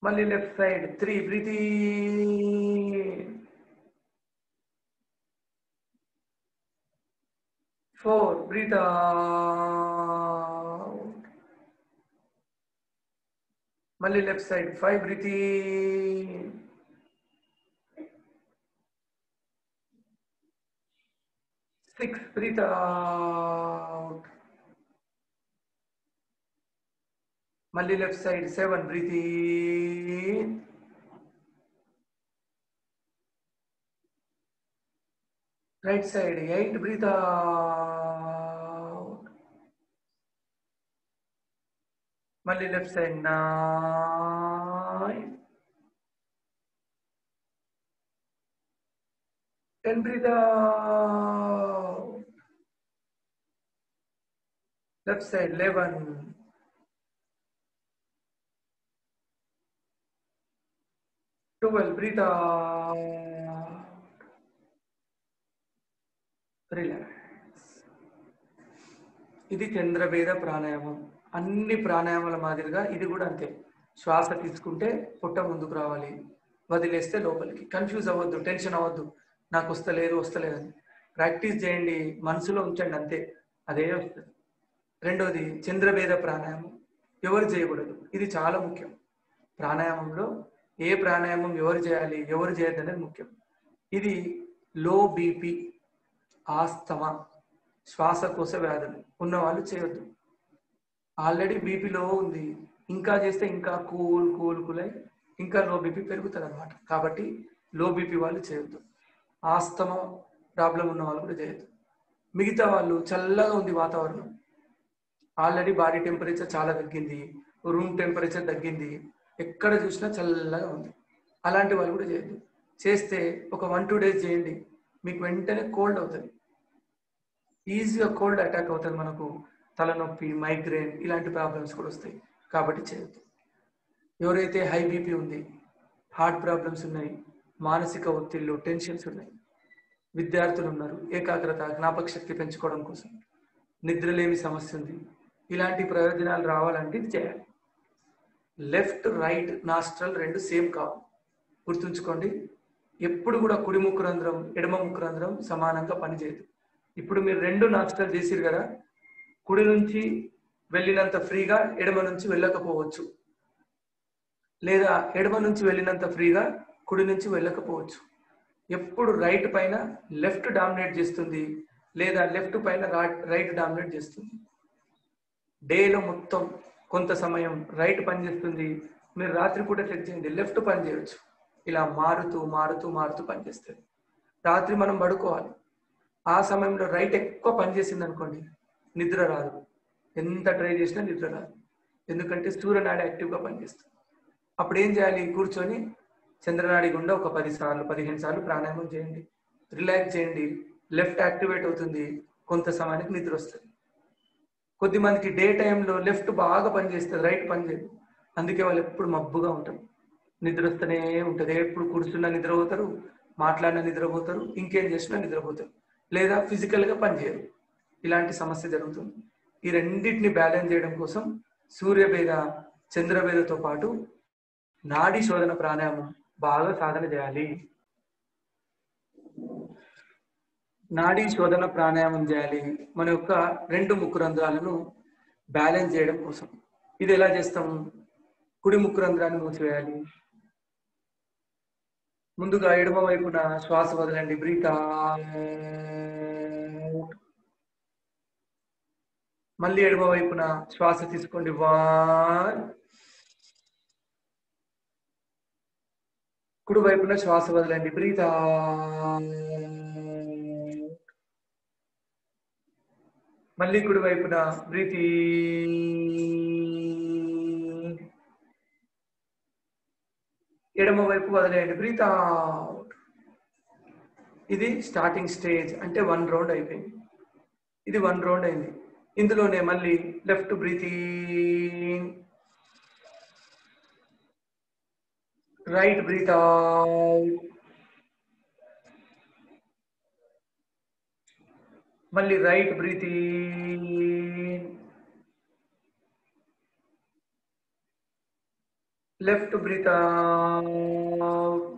మళ్ళీ left side 3 breathe in, 4 breathe out, మళ్ళీ left side 5 breathe in, 6 breathe out, మళ్ళీ left side 7 breathe in, right side 8 breathe out, మళ్ళీ left side 9, 10 breathe out, left side 11, 12 breathe out, relax. ఇది చంద్రభేద ప్రాణాయామం. అన్ని ప్రాణాయామాల మాదిరిగా ఇది కూడా అంతే. శ్వాస తీసుకుంటే పొట్ట ముందుకు రావాలి, వదిలేస్తే లోపలికి. కన్ఫ్యూజ్ అవ్వద్దు, టెన్షన్ అవ్వద్దు, నాకు వస్తలేదని. ప్రాక్టీస్ చేయండి, మనసులో ఉంచండి, అంతే, అదే వస్తుంది. రెండోది చంద్రభేద ప్రాణాయామం ఎవరు చేయకూడదు, ఇది చాలా ముఖ్యం. ప్రాణాయామంలో ఏ ప్రాణాయామం ఎవరు చేయాలి, ఎవరు చేయద్దు అనేది ముఖ్యం. ఇది లో బీపీ, ఆస్తమా, శ్వాసకోశ వ్యాధులు ఉన్నవాళ్ళు చేయొద్దు. ఆల్రెడీ బీపీ లో ఉంది, ఇంకా చేస్తే ఇంకా కూల్ అయి ఇంకా లో బీపీ పెరుగుతుంది అనమాట. కాబట్టి లో బీపీ వాళ్ళు చేయొద్దు. ఆస్తమా ప్రాబ్లం ఉన్న వాళ్ళు కూడా చేయొద్దు. మిగతా వాళ్ళు చల్లగా ఉంది వాతావరణం, ఆల్రెడీ బాడీ టెంపరేచర్ చాలా తగ్గింది, రూమ్ టెంపరేచర్ తగ్గింది, ఎక్కడ చూసినా చల్లగా ఉంది, అలాంటి వాళ్ళు కూడా చేయొద్దు. చేస్తే ఒక 1-2 డేస్ చేయండి, మీకు వెంటనే కోల్డ్ అవుతుంది, ఈజీగా కోల్డ్ అటాక్ అవుతుంది, మనకు తలనొప్పి, మైగ్రేన్ ఇలాంటి ప్రాబ్లమ్స్ కూడా వస్తాయి. కాబట్టి చేయొద్దు. ఎవరైతే హై బీపీ ఉంది, హార్ట్ ప్రాబ్లమ్స్ ఉన్నాయి, మానసిక ఒత్తిళ్ళు, టెన్షన్స్ ఉన్నాయి, విద్యార్థులు ఉన్నారు, ఏకాగ్రత జ్ఞాపక శక్తి పెంచుకోవడం కోసం, నిద్రలేమి సమస్య ఉంది, ఇలాంటి ప్రయోజనాలు రావాలంటే ఇది చేయాలి. లెఫ్ట్ రైట్ నాస్ట్రల్ రెండు సేమ్ కావు, గుర్తుంచుకోండి. ఎప్పుడు కూడా కుడి ముక్కు రంధ్రం ఎడమ ముక్కు రంధ్రం సమానంగా పనిచేయదు. ఇప్పుడు మీరు 2 నాస్ట్రల్ చేసిరు కదా, కుడి నుంచి వెళ్ళినంత ఫ్రీగా ఎడమ నుంచి వెళ్ళకపోవచ్చు, లేదా ఎడమ నుంచి వెళ్ళినంత ఫ్రీగా కుడి నుంచి వెళ్ళకపోవచ్చు. ఎప్పుడు రైట్ పైన లెఫ్ట్ డామినేట్ చేస్తుంది, లేదా లెఫ్ట్ పైన రైట్ డామినేట్ చేస్తుంది. డేలో మొత్తం కొంత సమయం రైట్ పనిచేస్తుంది, మీరు రాత్రిపూట చెక్ చేయండి, లెఫ్ట్ పని చేయవచ్చు. ఇలా మారుతూ మారుతూ మారుతూ పనిచేస్తుంది. రాత్రి మనం పడుకోవాలి, ఆ సమయంలో రైట్ ఎక్కువ పనిచేసింది అనుకోండి, నిద్ర రాదు, ఎంత ట్రై చేసినా నిద్ర రాదు, ఎందుకంటే సూర్యనాడి యాక్టివ్గా పనిచేస్తుంది. అప్పుడు ఏం చేయాలి, కూర్చొని చంద్రనాడి గుండా ఒక 10 సార్లు 15 సార్లు ప్రాణాయామం చేయండి, రిలాక్స్ చేయండి, లెఫ్ట్ యాక్టివేట్ అవుతుంది, కొంత సమయానికి నిద్ర వస్తుంది. కొద్దిమందికి డే టైంలో లెఫ్ట్ బాగా పనిచేస్తుంది, రైట్ పనిచేయదు, అందుకే వాళ్ళు ఎప్పుడు మబ్బుగా ఉంటారు, నిద్ర వస్తూనే ఉంటుంది, ఎప్పుడు కూర్చున్నా నిద్రపోతారు, మాట్లాడినా నిద్రపోతారు, ఇంకేం చేసినా నిద్రపోతారు, లేదా ఫిజికల్గా పనిచేయరు. ఇలాంటి సమస్య జరుగుతుంది. ఈ రెండింటిని బ్యాలెన్స్ చేయడం కోసం సూర్యభేద చంద్రభేదతో పాటు నాడీ శోధన ప్రాణాయామం బాగా సాధన చేయాలి. నాడీ శోధన ప్రాణాయామం చేయాలి మన యొక్క 2 ముక్కు రంధ్రాలను బ్యాలెన్స్ చేయడం కోసం. ఇది ఎలా చేస్తాము, కుడి ముక్కు రంధ్రాన్ని మూసివేయాలి, ముందుగా ఎడమ వైపున శ్వాస వదలండి. Breath out. మళ్ళీ ఎడమ వైపున శ్వాస తీసుకోండి. 1. కుడి వైపున శ్వాస వదలండి. Breath out. మళ్ళీ కుడి వైపున బ్రీత్ ఇన్. ఎడమ వైపు వదిలేయండి. Breathe out. ఇది స్టార్టింగ్ స్టేజ్, అంటే 1 రౌండ్ అయిపోయింది. ఇది 1 రౌండ్ అయింది. ఇందులోనే మళ్ళీ left breath in, right breath out, మళ్ళీ right breath in, left breath out.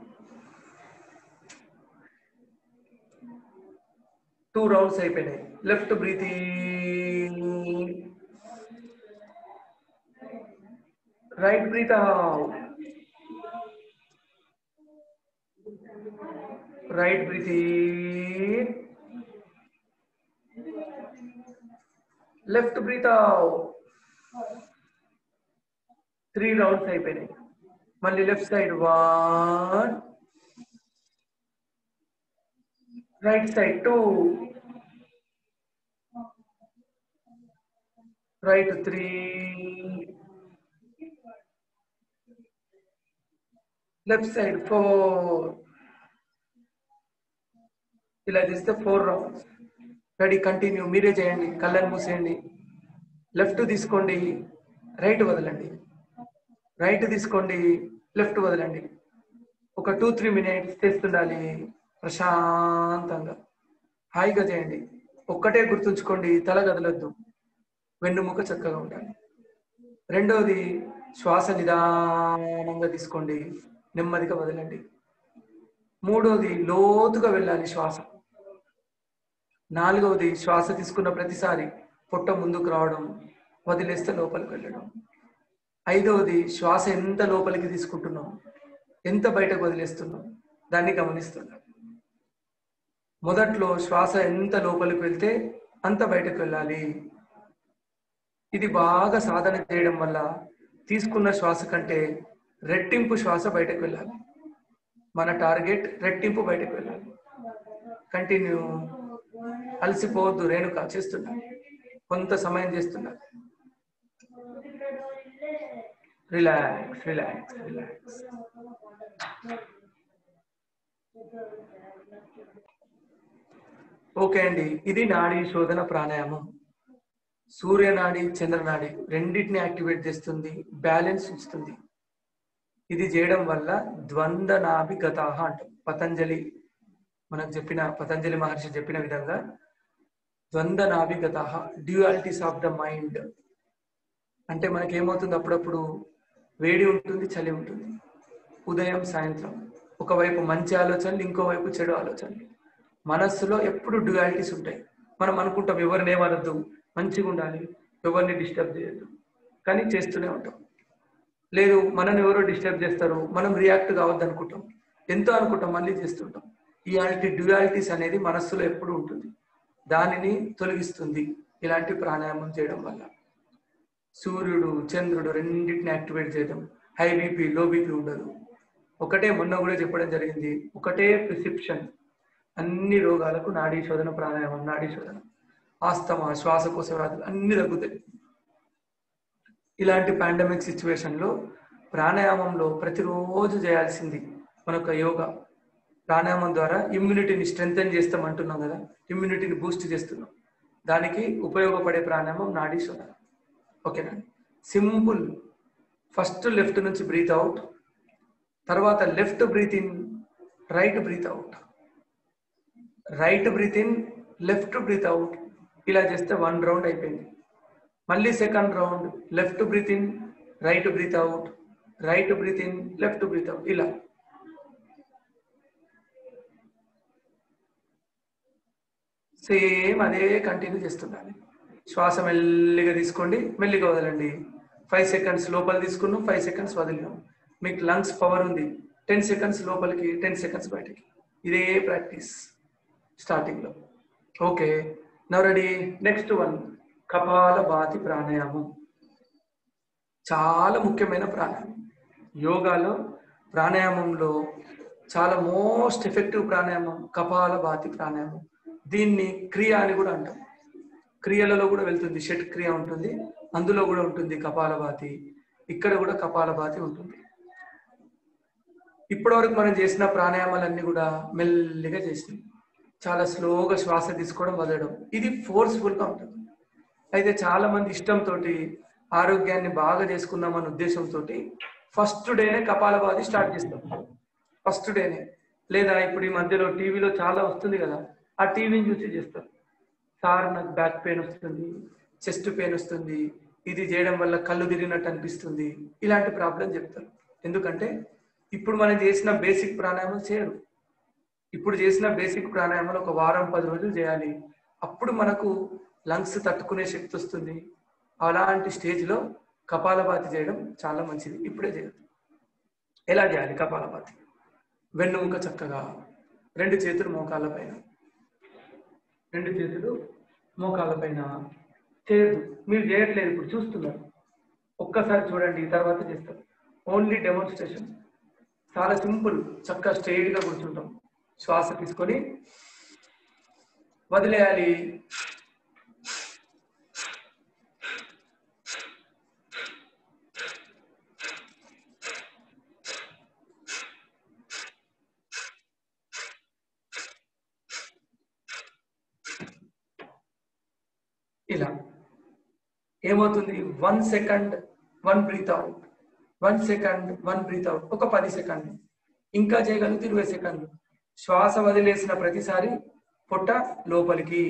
2 rounds అయిపోయినాయి. Left breath in, right breath out, right breath in, left breath out. 3 rounds అయిపోయినాయి. మళ్ళీ left side 1, right side 2, right 3, left side 4. ఇలా చేస్తే 4 rounds. Ready, continue. మీరే చేయండి. కళ్ళని మూసేయండి. Left తీసుకోండి, right వదలండి. రైట్ తీసుకోండి, లెఫ్ట్ వదలండి. ఒక 2-3 మినిట్స్ చేస్తుండాలి. ప్రశాంతంగా హాయిగా చేయండి. ఒక్కటే గుర్తుంచుకోండి, తల కదలొద్దు, వెన్నుముక చక్కగా ఉండాలి. రెండవది, శ్వాస నిదానంగా తీసుకోండి, నెమ్మదిగా వదలండి. మూడవది, లోతుగా వెళ్ళాలి శ్వాస. నాలుగవది, శ్వాస తీసుకున్న ప్రతిసారి పొట్ట ముందుకు రావడం, వదిలేస్తే లోపలికి వెళ్ళడం. ఐదవది, శ్వాస ఎంత లోపలికి తీసుకుంటున్నాం, ఎంత బయటకు వదిలేస్తున్నాం, దాన్ని గమనిస్తున్నాం. మొదట్లో శ్వాస ఎంత లోపలికి వెళ్తే అంత బయటకు వెళ్ళాలి. ఇది బాగా సాధన చేయడం వల్ల తీసుకున్న శ్వాస కంటే రెట్టింపు శ్వాస బయటకు వెళ్ళాలి. మన టార్గెట్ రెట్టింపు బయటకు వెళ్ళాలి. కంటిన్యూ. అలసిపోవద్దు. రేణుక చేస్తున్నా, కొంత సమయం చేస్తున్నా. Relax relax relax. ఓకే అండి, ఇది నాడీ శోధన ప్రాణాయామం. సూర్యనాడి, చంద్రనాడి రెండింటిని యాక్టివేట్ చేస్తుంది, బ్యాలెన్స్ ఉంచుతుంది. ఇది చేయడం వల్ల ద్వంద్వ నాభి గతాహ అంటాం. పతంజలి మహర్షి చెప్పిన విధంగా ద్వంద్వ నాభి గతాహ, డ్యూయాలిటీస్ ఆఫ్ ద మైండ్. అంటే మనకేమవుతుంది, అప్పుడప్పుడు వేడి ఉంటుంది, చలి ఉంటుంది, ఉదయం సాయంత్రం. ఒకవైపు మంచి ఆలోచనలు, ఇంకోవైపు చెడు ఆలోచనలు. మనస్సులో ఎప్పుడు డ్యూయాలిటీస్ ఉంటాయి. మనం అనుకుంటాం ఎవరిని ఏమనద్దు, మంచిగా ఉండాలి, ఎవరిని డిస్టర్బ్ చేయొద్దు, కానీ చేస్తూనే ఉంటాం. లేదు, మనల్ని ఎవరో డిస్టర్బ్ చేస్తారు, మనం రియాక్ట్ కావద్దు అనుకుంటాం, ఎంతో అనుకుంటాం, మళ్ళీ చేస్తుంటాం. ఇలాంటి డ్యూయాలిటీస్ అనేది మనస్సులో ఎప్పుడు ఉంటుంది. దానిని తొలగిస్తుంది ఇలాంటి ప్రాణాయామం చేయడం వల్ల. సూర్యుడు, చంద్రుడు రెండింటిని యాక్టివేట్ చేయడం, హై బీపీ, లో బీపీ ఉండదు. ఒకటే, మొన్న కూడా చెప్పడం జరిగింది, ఒకటే ప్రిస్క్రిప్షన్ అన్ని రోగాలకు నాడీ శోధన ప్రాణాయామం. నాడీ శోధన, ఆస్తమా, శ్వాసకోశ వ్యాధులు అన్ని తగ్గుతాయి. ఇలాంటి పాండమిక్ సిచ్యువేషన్లో ప్రాణాయామంలో ప్రతిరోజు చేయాల్సింది మనకు యోగా. ప్రాణాయామం ద్వారా ఇమ్యూనిటీని స్ట్రెంగ్తెన్ చేస్తాం అంటున్నాం కదా, ఇమ్యూనిటీని బూస్ట్ చేస్తున్నాం. దానికి ఉపయోగపడే ప్రాణాయామం నాడీ శోధన. ఓకేనా? సింపుల్. ఫస్ట్ లెఫ్ట్ నుంచి బ్రీత్ అవుట్, తర్వాత left breath in, right breath out, right breath in, left breath out. ఇలా చేస్తే 1 రౌండ్ అయిపోయింది. మళ్ళీ second round, left breath in, right breath out, right breath in, left breath out. ఇలా same అదే continue చేస్తుండాలి. శ్వాస మెల్లిగా తీసుకోండి, మెల్లిగా వదలండి. 5 సెకండ్స్ లోపల తీసుకున్నాం, 5 సెకండ్స్ వదిలినాం. మీకు లంగ్స్ పవర్ ఉంది, 10 సెకండ్స్ లోపలికి, 10 సెకండ్స్ బయటికి. ఇదే ప్రాక్టీస్ స్టార్టింగ్లో. Okay, now ready. Next one, kapalbhati ప్రాణాయామం. చాలా ముఖ్యమైన ప్రాణాయామం. యోగాలో ప్రాణాయామంలో చాలా మోస్ట్ ఎఫెక్టివ్ ప్రాణాయామం కపాలభాతి ప్రాణాయామం. దీన్ని క్రియ అని కూడా అంటాం. క్రియలలో కూడా వెళ్తుంది, షట్ క్రియ ఉంటుంది, అందులో కూడా ఉంటుంది కపాలభాతి. ఇక్కడ కూడా కపాలభాతి ఉంటుంది. ఇప్పటివరకు మనం చేసిన ప్రాణాయామాలన్నీ కూడా మెల్లిగా చేసినాం. చాలా స్లోగా శ్వాస తీసుకోవడం, వదలడం. ఇది ఫోర్స్ఫుల్గా ఉంటుంది. అయితే చాలా మంది ఇష్టంతో ఆరోగ్యాన్ని బాగా చేసుకుందామన్న ఉద్దేశంతో ఫస్ట్ డేనే కపాలభాతి స్టార్ట్ చేస్తాం. ఫస్ట్ డేనే, లేదా ఇప్పుడు ఈ మధ్యలో టీవీలో చాలా వస్తుంది కదా, ఆ టీవీని చూసి చేస్తారు. సార్ నాకు బ్యాక్ పెయిన్ వస్తుంది, చెస్ట్ పెయిన్ వస్తుంది, ఇది చేయడం వల్ల కళ్ళు తిరిగినట్టు అనిపిస్తుంది, ఇలాంటి ప్రాబ్లం చెప్తారు. ఎందుకంటే ఇప్పుడు మనం చేసిన బేసిక్ ప్రాణాయామం చేయరు. ఇప్పుడు చేసిన బేసిక్ ప్రాణాయామాలు ఒక వారం 10 రోజులు చేయాలి. అప్పుడు మనకు లంగ్స్ తట్టుకునే శక్తి వస్తుంది. అలాంటి స్టేజ్లో కపాలభాతి చేయడం చాలా మంచిది. ఇప్పుడే చేయాలి. ఎలా చేయాలి కపాలభాతి? వెన్నుముక చక్కగా, 2 చేతులు మోకాళ్ళ పైన, 2 చేతులు మోకాళ్ళ పైన చేయదు. మీరు చేయట్లేదు, ఇప్పుడు చూస్తున్నారు. ఒక్కసారి చూడండి, తర్వాత చేస్తారు. Only demonstration. చాలా సింపుల్. చక్కగా స్ట్రైట్గా కూర్చుంటాం. శ్వాస తీసుకొని వదిలేయాలి. ఇలా ఏమవుతుంది? 1 second 1 breath out, 1 second 1 breath out. ఒక 10 సెకండ్లు. ఇంకా చేయగలిగితే 20 సెకండ్లు. శ్వాస వదిలేసిన ప్రతిసారి పొట్ట లోపలికి,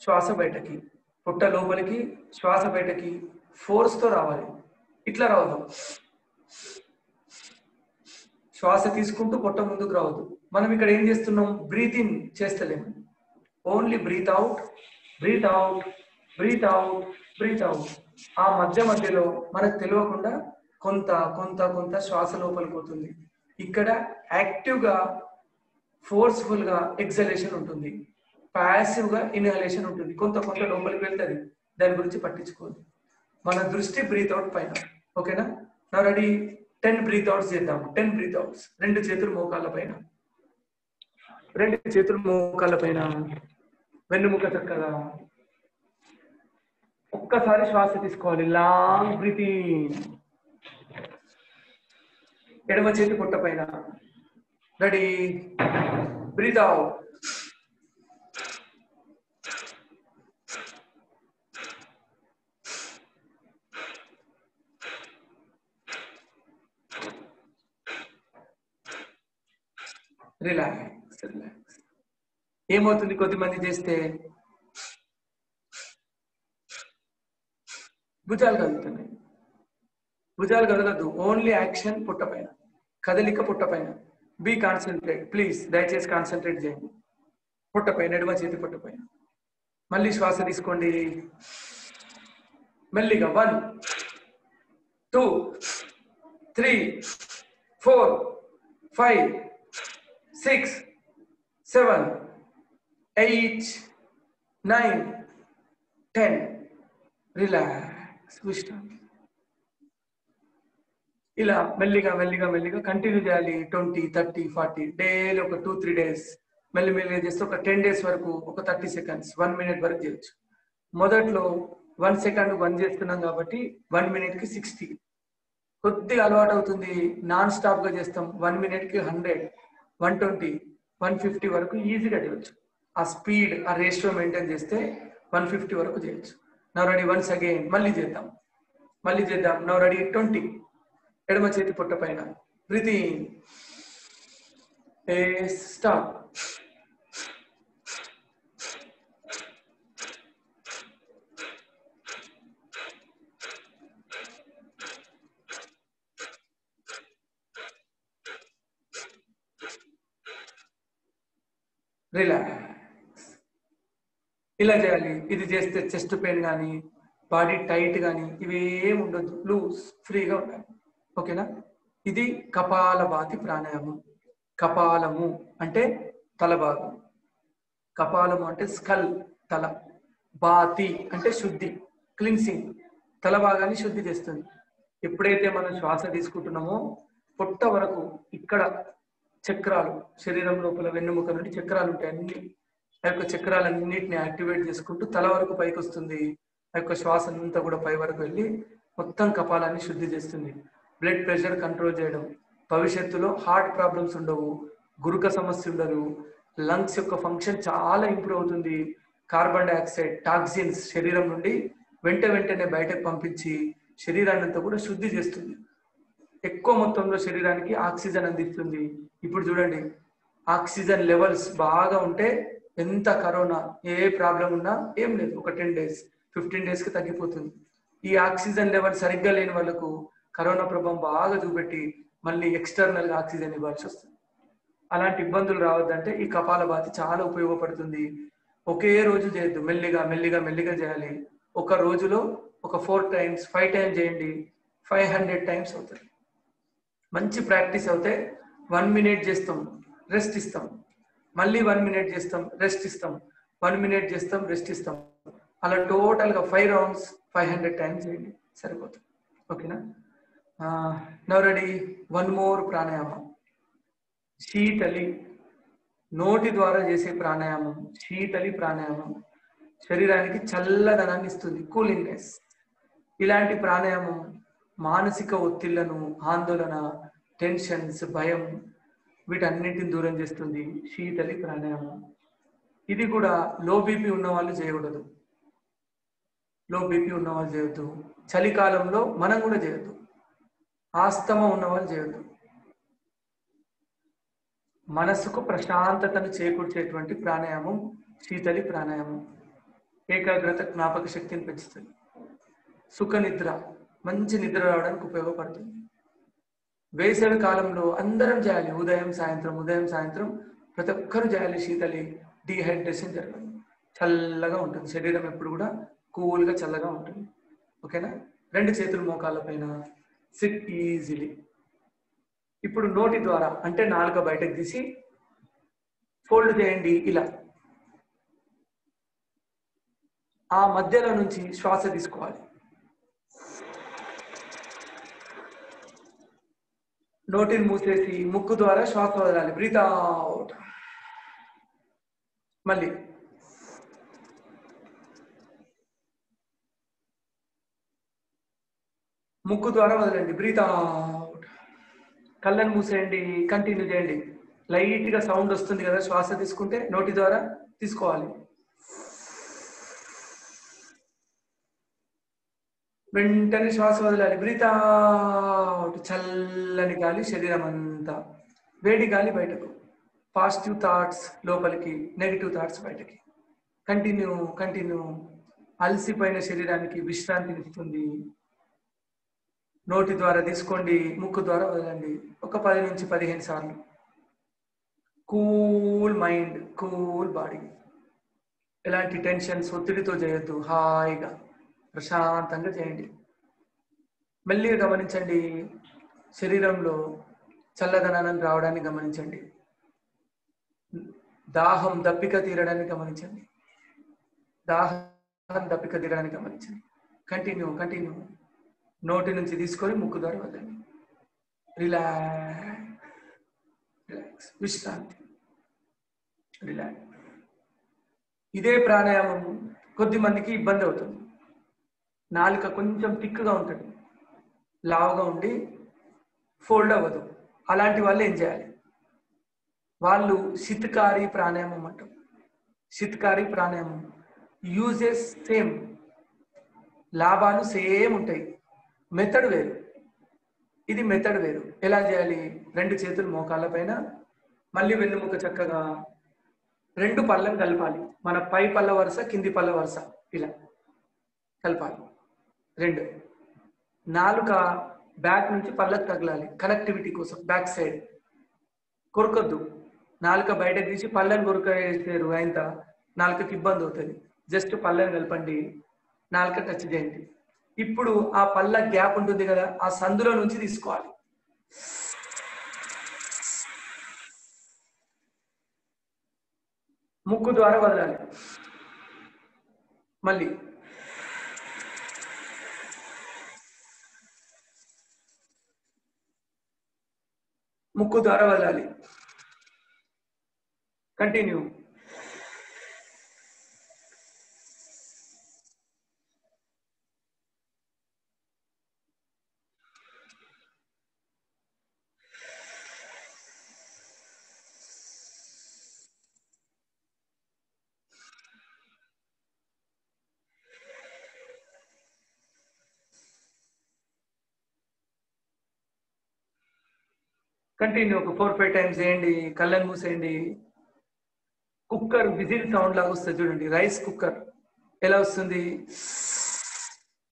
శ్వాస బయటకి, పొట్ట లోపలికి, శ్వాస బయటకి. ఫోర్స్తో రావాలి. ఇట్లా రావద్దు. శ్వాస తీసుకుంటూ పొట్ట ముందుకు రావద్దు. మనం ఇక్కడ ఏం చేస్తున్నాం? బ్రీత్ ఇన్ చేస్తలేము. Only breathe out, breathe out, breathe out, breathe out. ఆ మధ్యలో మనకు తెలియకుండా కొంత కొంత కొంత శ్వాస లోపలికి పోతుంది. ఇక్కడ యాక్టివ్గా ఫోర్స్ఫుల్గా ఎక్సలేషన్ ఉంటుంది, ప్యాసివ్గా ఇన్హలేషన్ ఉంటుంది. కొంత కొంత లోపలికి వెళ్తుంది, దాని గురించి పట్టించుకోదు. మన దృష్టి బ్రీత్ అవుట్ పైన. ఓకేనా? నా రెడీ. 10 బ్రీత్ అవుట్స్ చేద్దాం. 10 బ్రీత్ అవుట్స్. 2 చేతులు మోకాళ్ళ పైన, 2 చేతులు మోకాళ్ళ పైన, వెన్నుముక చక్కగా. ఒక్కసారి శ్వాస తీసుకోవాలి. Long breathing. ఎడమ చేతి పొట్ట పైన. Ready. Breath out. Relax, relax. ఏమవుతుంది కొద్దిమంది చేస్తే? భుజాలు కదులుతున్నాయి. భుజాలు కదలద్దు. ఓన్లీ యాక్షన్ పుట్ట పైన, కదలిక పుట్ట పైన. Be concentrate please. దయచేసి కాన్సన్ట్రేట్ చేయండి. పుట్ట పైన, ఎడమ చేతి పుట్ట పైన. మళ్ళీ శ్వాస తీసుకోండి మెల్లిగా. 1 2 3 4 5 6 7 8 9 10. రిలాక్స్, విశ్రాంతి. ఇలా మెల్లిగా మెల్లిగా మెల్లిగా కంటిన్యూ చేయాలి. 20 30 40 డైలీ. ఒక 2-3 డేస్ మెల్లిమెల్లిగా చేస్తే ఒక 10 డేస్ వరకు ఒక 30 సెకండ్స్ 1 మినిట్ వరకు చేయొచ్చు. మొదట్లో 1 సెకండ్ 1 చేస్తున్నాం కాబట్టి 1 మినిట్కి 60. కొద్దిగా అలవాటు అవుతుంది. నాన్ స్టాప్గా చేస్తాం. 1 మినిట్కి 100, 120, 150 వరకు ఈజీగా చేయొచ్చు. ఆ స్పీడ్, ఆ రేషియో మెయింటైన్ చేస్తే 150 వరకు చేయొచ్చు. Now ready. వన్స్ అగైన్ మళ్ళీ చేద్దాం. Now ready. 20. ఎడమ చేతి పొట్ట పైన. బ్రీతింగ్. స్టాప్. రిలాక్స్. ఇలా చేయాలి. ఇది చేస్తే చెస్ట్ పెయిన్ కానీ, బాడీ టైట్ కానీ ఇవేం ఉండొద్దు. లూజ్, ఫ్రీగా ఉండాలి. ఓకేనా? ఇది కపాలభాతి ప్రాణాయామం. కపాలము అంటే తల భాగం, కపాలము అంటే స్కల్ తల, బాతి అంటే శుద్ధి, క్లిన్సింగ్, తల భాగాన్ని శుద్ధి చేస్తుంది. ఎప్పుడైతే మనం శ్వాస తీసుకుంటున్నామో పొట్ట వరకు ఇక్కడ చక్రాలు, శరీరం లోపల వెన్నుముక నుండి చక్రాలు ఉంటాయి, అన్ని ఆ యొక్క చక్రాలన్నింటినీ యాక్టివేట్ చేసుకుంటూ తల వరకు పైకి వస్తుంది. ఆ యొక్క శ్వాస అంతా కూడా పై వరకు వెళ్ళి మొత్తం కపాలాన్ని శుద్ధి చేస్తుంది. బ్లడ్ ప్రెషర్ కంట్రోల్ చేయడం, భవిష్యత్తులో హార్ట్ ప్రాబ్లమ్స్ ఉండవు, గురుక సమస్య ఉండదు, లంగ్స్ యొక్క ఫంక్షన్ చాలా ఇంప్రూవ్ అవుతుంది. కార్బన్ డైఆక్సైడ్ టాక్సిన్స్ శరీరం నుండి వెంటనే బయటకు పంపించి శరీరాన్ని అంతా కూడా శుద్ధి చేస్తుంది. ఎక్కువ మొత్తంలో శరీరానికి ఆక్సిజన్ అందిస్తుంది. ఇప్పుడు చూడండి, ఆక్సిజన్ లెవెల్స్ బాగా ఉంటే ఎంత కరోనా ఏ ప్రాబ్లం ఉన్నా ఏం లేదు, ఒక 10 days 15 daysకి తగ్గిపోతుంది. ఈ ఆక్సిజన్ లెవెల్ సరిగ్గా లేని వాళ్ళకు కరోనా ప్రభావం బాగా చూపెట్టి మళ్ళీ ఎక్స్టర్నల్గా ఆక్సిజన్ ఇవ్వాల్సి వస్తుంది. అలాంటి ఇబ్బందులు రావద్దంటే ఈ కపాలభాతి చాలా ఉపయోగపడుతుంది. ఒకే రోజు చేయొద్దు, మెల్లిగా చేయాలి. ఒక రోజులో ఒక 4 times 5 times చేయండి, 500 times అవుతుంది. మంచి ప్రాక్టీస్ అవుతే 1 minute చేస్తాం, రెస్ట్ ఇస్తాం, మళ్ళీ 1 minute చేస్తాం, రెస్ట్ ఇస్తాం, 1 minute చేస్తాం, రెస్ట్ ఇస్తాం. అలా టోటల్గా 5 rounds 500 times చేయండి, సరిపోతుంది. ఓకేనా? నౌ రెడీ, 1 more ప్రాణాయామం. శీతలి, నోటి ద్వారా చేసే ప్రాణాయామం శీతలి ప్రాణాయామం. శరీరానికి చల్లదనాన్ని ఇస్తుంది, కూలింగ్నెస్. ఇలాంటి ప్రాణాయామం మానసిక ఒత్తిళ్లను, ఆందోళన, టెన్షన్స్, భయం వీటన్నింటిని దూరం చేస్తుంది. శీతలి ప్రాణాయామం. ఇది కూడా లో బీపీ ఉన్న వాళ్ళు చేయకూడదు, లో బీపీ ఉన్న వాళ్ళు చేయొద్దు. చలికాలంలో మనం కూడా చేయొద్దు. ఆస్తమా ఉన్న వాళ్ళు చేయొద్దు. మనసుకు ప్రశాంతతను చేకూర్చేటువంటి ప్రాణాయామం శీతలి ప్రాణాయామం. ఏకాగ్రత, జ్ఞాపక శక్తిని పెంచుతుంది. సుఖ నిద్ర, మంచి నిద్ర రావడానికి ఉపయోగపడుతుంది. వేసవి కాలంలో అందరం చేయాలి, ఉదయం సాయంత్రం ప్రతి ఒక్కరూ చేయాలి శీతలి. డీహైడ్రేషన్ జరగదు, చల్లగా ఉంటుంది శరీరం, ఎప్పుడు కూడా కూల్గా చల్లగా ఉంటుంది. ఓకేనా? 2 చేతులు మోకాళ్ళ పైన, సిట్ ఈజీలీ. ఇప్పుడు నోటి ద్వారా అంటే నాలుక బయటకు తీసి ఫోల్డ్ చేయండి ఇలా. ఆ మధ్యలో నుంచి శ్వాస తీసుకోవాలి. నోటిని మూసేసి ముక్కు ద్వారా శ్వాస వదలాలి. Breath out. మళ్ళీ ముక్కు ద్వారా వదలండి. Breath out. కళ్ళను మూసేయండి, కంటిన్యూ చేయండి. లైట్ గా సౌండ్ వస్తుంది కదా శ్వాస తీసుకుంటే, నోటి ద్వారా తీసుకోవాలి. వెంటనే శ్వాస వదలాలి. Breath out. చల్లని గాలి శరీరం అంతా, వేడి గాలి బయటకు. పాజిటివ్ థాట్స్ లోపలికి, నెగిటివ్ థాట్స్ బయటకి. కంటిన్యూ. అలసిపోయిన శరీరానికి విశ్రాంతినిస్తుంది. నోటి ద్వారా తీసుకోండి, ముక్కు ద్వారా వదలండి. ఒక 10 నుంచి 15 సార్లు. Cool mind, cool body. ఎలాంటి టెన్షన్స్, ఒత్తిడితో చేయొద్దు. హాయిగా ప్రశాంతంగా చేయండి. మెల్లిగా గమనించండి, శరీరంలో చల్లదనాన్ని రావడాన్ని గమనించండి. దాహం, దప్పిక తీరడాన్ని గమనించండి. కంటిన్యూ. నోటి నుంచి తీసుకొని ముక్కు ద్వారా వదలండి. రిలాక్స్, విశ్రాంతి, రిలాక్స్. ఇదే ప్రాణాయామం కొద్ది మందికి ఇబ్బంది అవుతుంది. నాలుక కొంచెం థిక్గా ఉంటుంది, లావుగా ఉండి ఫోల్డ్ అవ్వదు. అలాంటి వాళ్ళు ఏం చేయాలి? వాళ్ళు శిత్కారి ప్రాణాయామం అంటాం. శిత్కారి ప్రాణాయామం యూజెస్ సేమ్, లాభాలు సేమ్ ఉంటాయి, మెథడ్ వేరు. ఇది మెథడ్ వేరు. ఎలా చేయాలి? 2 చేతులు మోకాళ్ళ పైన, మళ్ళీ వెన్నుముక చక్కగా 2 పళ్ళను కలపాలి. మన పై పళ్ళ వరుస, కింది పళ్ళ వరుస ఇలా కలపాలి. 2 నాలుక బ్యాక్ నుంచి పళ్ళకు తగలాలి, కనెక్టివిటీ కోసం. బ్యాక్ సైడ్ కొరకొద్దు. నాలుక బయటకు తీసి పళ్ళను కొరకేసారు అయినంత నాలుకకి ఇబ్బంది అవుతుంది. జస్ట్ పళ్ళను కలపండి, నాలుక టచ్ చేయండి. ఇప్పుడు ఆ పళ్ళ గ్యాప్ ఉంటుంది కదా, ఆ సందులో నుంచి తీసుకోవాలి. ముక్కు ద్వారా వదలాలి. మళ్ళీ ముక్కు ద్వారా వదలాలి. కంటిన్యూ. కంటిన్యూ. ఒక 4-5 టైమ్స్ చేయండి. కళ్ళని మూసేయండి. కుక్కర్ విజిల్ సౌండ్ లాగా వస్తుంది చూడండి. రైస్ కుక్కర్ ఎలా వస్తుంది?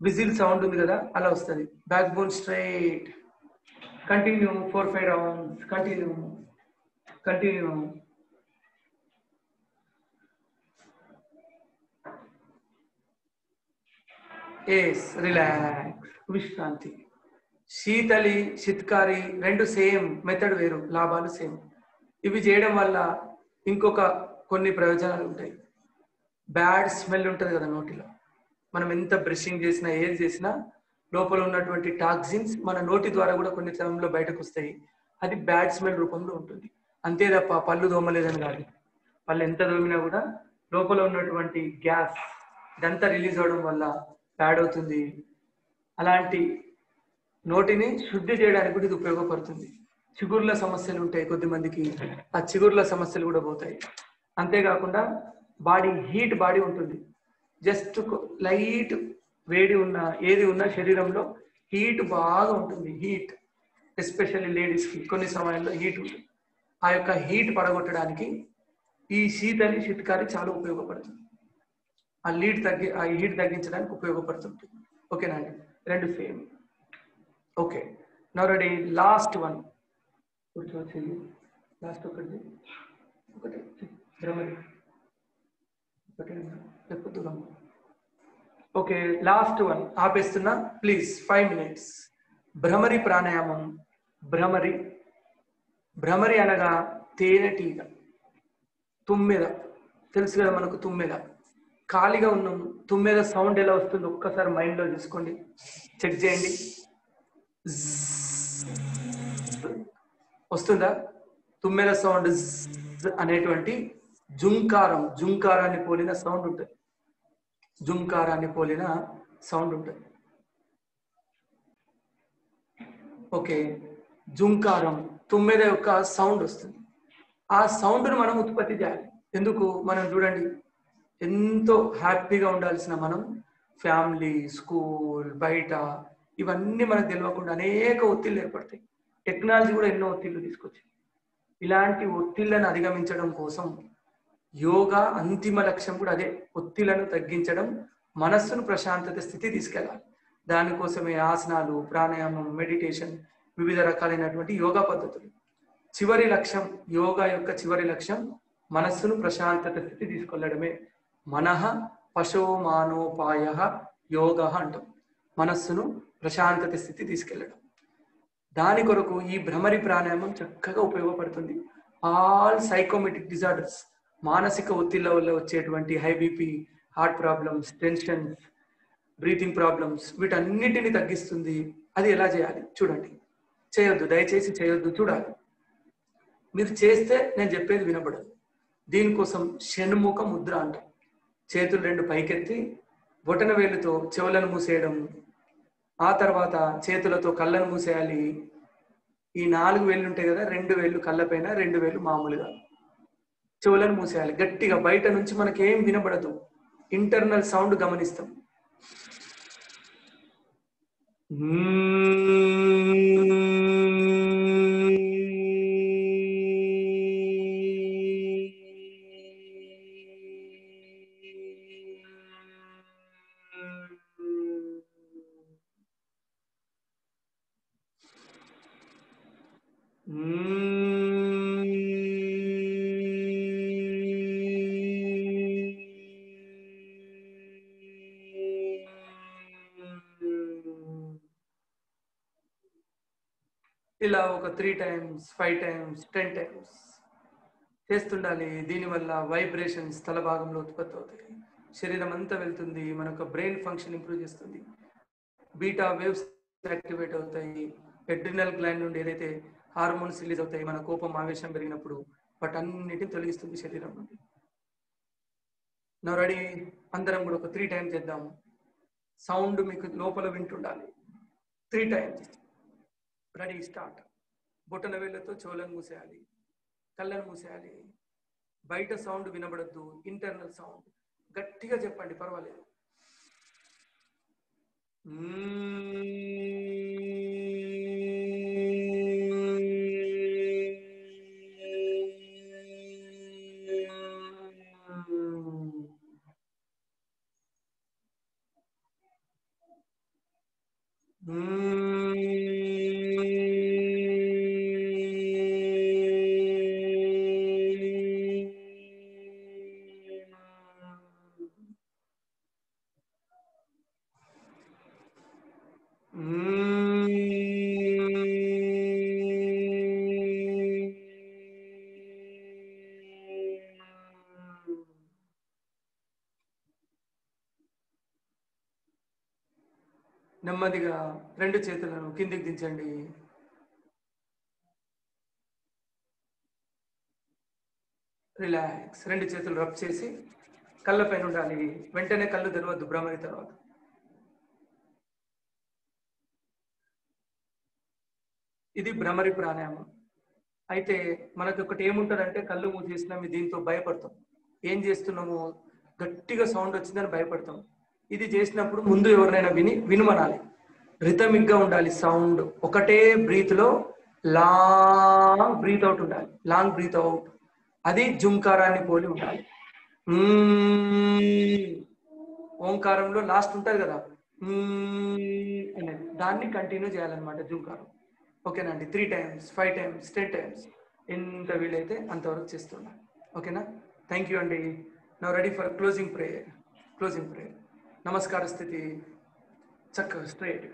విజిల్ సౌండ్ ఉంది కదా, అలా వస్తుంది. Backbone straight. Continue. 4-5 rounds. Continue. Continue. Yes. Relax. విశ్రాంతి. శీతలి, శిత్కారి రెండు సేమ్, మెథడ్ వేరు, లాభాలు సేమ్. ఇవి చేయడం వల్ల ఇంకొక కొన్ని ప్రయోజనాలు ఉంటాయి. బ్యాడ్ స్మెల్ ఉంటుంది కదా నోటిలో, మనం ఎంత బ్రషింగ్ చేసినా ఏది చేసినా లోపల ఉన్నటువంటి టాక్సిన్స్ మన నోటి ద్వారా కూడా కొన్ని సమయంలో బయటకు వస్తాయి. అది బ్యాడ్ స్మెల్ రూపంలో ఉంటుంది. అంతే తప్ప పళ్ళు దోమలేదని కాదు. పళ్ళు ఎంత దోమినా కూడా లోపల ఉన్నటువంటి గ్యాస్ ఇదంతా రిలీజ్ అవడం వల్ల బ్యాడ్ అవుతుంది. అలాంటి నోటిని శుద్ధి చేయడానికి కూడా ఇది ఉపయోగపడుతుంది. చిగుర్ల సమస్యలు ఉంటాయి కొద్దిమందికి, ఆ చిగుర్ల సమస్యలు కూడా పోతాయి. అంతేకాకుండా హీట్ బాడీ ఉంటుంది. జస్ట్ లైట్ వేడి ఉన్న ఏది ఉన్నా శరీరంలో హీట్ బాగా ఉంటుంది. హీట్ ఎస్పెషల్లీ లేడీస్కి కొన్ని సమయాల్లో హీట్ ఉంటుంది. ఆ యొక్క హీట్ పడగొట్టడానికి ఈ శీతలి, శీతకారి చాలా ఉపయోగపడుతుంది. ఆ హీట్ తగ్గించడానికి ఉపయోగపడుతుంటుంది. ఓకేనా అండి? రెండు same. Okay, now ready. Last one. కూర్చోవచ్చింది. లాస్ట్ ఒకటి భ్రమరి ఒకటే ఎక్కువ దూరం. Okay, last one. ఆపేస్తున్నా ప్లీజ్. 5 minutes. భ్రమరి ప్రాణాయామం. భ్రమరి అనగా తేనెటీగ, తుమ్మెద. తెలుసు కదా మనకు తుమ్మెద. ఖాళీగా ఉన్నాం, తుమ్మెద సౌండ్ ఎలా వస్తుందో ఒక్కసారి మైండ్లో చూసుకోండి, చెక్ చేయండి. వస్తుందా? తుమ్మెద సౌండ్ అనేటువంటి జుంకారాన్ని పోలిన సౌండ్ ఉంటుంది. ఓకే, జుంకారం, తుమ్మెద యొక్క సౌండ్ వస్తుంది. ఆ సౌండ్ను మనం ఉత్పత్తి చేయాలి. ఎందుకు? మనం చూడండి, ఎంతో హ్యాపీగా ఉండాల్సిన మనం ఫ్యామిలీ, స్కూల్, బయట ఇవన్నీ మనకు తెలియకుండా అనేక ఒత్తిళ్ళు ఏర్పడతాయి. టెక్నాలజీ కూడా ఎన్నో ఒత్తిళ్ళు తీసుకొచ్చింది. ఇలాంటి ఒత్తిళ్లను అధిగమించడం కోసం యోగా అంతిమ లక్ష్యం కూడా అదే, ఒత్తిళ్లను తగ్గించడం, మనస్సును ప్రశాంతత స్థితి తీసుకెళ్ళాలి. దానికోసమే ఆసనాలు, ప్రాణాయామం, మెడిటేషన్, వివిధ రకాలైనటువంటి యోగా పద్ధతులు. చివరి లక్ష్యం, యోగా యొక్క చివరి లక్ష్యం మనస్సును ప్రశాంతత స్థితి తీసుకెళ్లడమే. మనః పశోమానోపాయ యోగ అంటాం. మనస్సును ప్రశాంతత స్థితి తీసుకెళ్లడం. దాని కొరకు ఈ భ్రమరి ప్రాణాయామం చక్కగా ఉపయోగపడుతుంది. ఆల్ సైకోమెటిక్ డిజార్డర్స్, మానసిక ఒత్తిళ్ల వల్ల వచ్చేటువంటి high BP, heart problems, tensions, breathing problems, వీటన్నిటిని తగ్గిస్తుంది. అది ఎలా చేయాలి చూడండి. చేయొద్దు, దయచేసి చేయొద్దు, చూడాలి. మీరు చేస్తే నేను చెప్పేది వినబడదు. దీనికోసం షణ్ముఖ ముద్ర అంటాం. చేతులు 2 పైకెత్తి బొటన వేలుతో చెవులను మూసేయడం, ఆ తర్వాత చేతులతో కళ్ళను మూసేయాలి. ఈ 4 వేళ్ళు ఉంటాయి కదా, 2 వేళ్ళు కళ్ళపైన, 2 వేళ్ళు మామూలుగా. చెవులను మూసేయాలి గట్టిగా. బయట నుంచి మనకేం వినబడదు, ఇంటర్నల్ సౌండ్ గమనిస్తాం. ఇలా ఒక 3 times, 5 times, 10 times చేస్తుండాలి. దీనివల్ల వైబ్రేషన్స్ తల భాగంలో ఉత్పత్తి అవుతాయి, శరీరం అంతా వెళ్తుంది, మనకు బ్రెయిన్ ఫంక్షన్ ఇంప్రూవ్ చేస్తుంది, బీటా వేవ్స్ యాక్టివేట్ అవుతాయి, ఎడ్రినల్ గ్లాండ్ నుండి ఏదైతే హార్మోన్స్ రిలీజ్ అవుతాయి మన కోపం ఆవేశం పెరిగినప్పుడు, వాటన్నిటిని తొలగిస్తుంది శరీరం నుండి. నా రెడీ, అందరం కూడా ఒక 3 times చేద్దాము. సౌండ్ మీకు లోపల వింటుండాలి. 3 times. Ready, start. బొటన వేళ్ళతో చెవులను మూసేయాలి, కళ్ళను మూసేయాలి. బయట సౌండ్ వినబడద్దు, ఇంటర్నల్ సౌండ్. గట్టిగా చెప్పండి, పర్వాలేదు. నెమ్మదిగా 2 చేతులను కిందికి దించండి. రిలాక్స్. 2 చేతులు రబ్ చేసి కళ్ళ పైన ఉండాలి. వెంటనే కళ్ళు తెరవద్దు భ్రమరి తర్వాత. ఇది భ్రమరి ప్రాణాయామం. అయితే మనకు ఒకటి ఏముంటుందంటే, కళ్ళు మూసేసినా మీ దీంతో భయపడతాం. ఏం చేస్తున్నామో గట్టిగా సౌండ్ వచ్చిందని భయపడతాం. ఇది చేసినప్పుడు ముందు ఎవరినైనా వినుమనాలి. రిథమిక్ గా ఉండాలి సౌండ్. ఒకటే బ్రీత్ లో లాంగ్ బ్రీత్ అవుట్ ఉండాలి, లాంగ్ బ్రీత్ అవుట్. అది జుంకారాన్ని పోలి ఉండాలి. ఓంకారంలో లాస్ట్ ఉంటుంది కదా అనేది, దాన్ని కంటిన్యూ చేయాలన్నమాట జుంకారం. ఓకేనండి. 3 times, 5 times, 10 times, ఎంత వీలైతే అంతవరకు చేస్తున్నాను. ఓకేనా? థ్యాంక్ యూ అండి. Now ready for closing prayer. Closing prayer. నమస్కార స్థితి, చక్కగా స్ట్రైట్.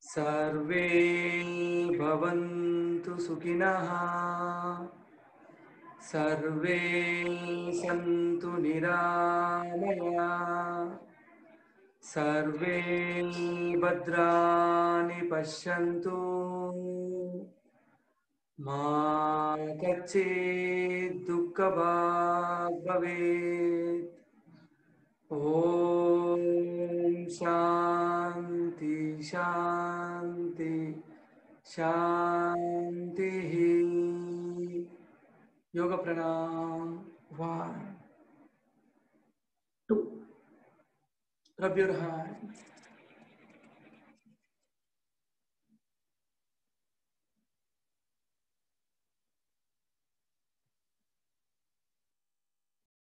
सर्वे भवन्तु सुखिनः, सर्वे सन्तु निरामयाः, सर्वे भद्राणि पश्यन्तु, मा कश्चित् दुःखभाग् भवेत्। ओम शांति शांति शांति। योगा प्रणाम। 1 2 rub your hands.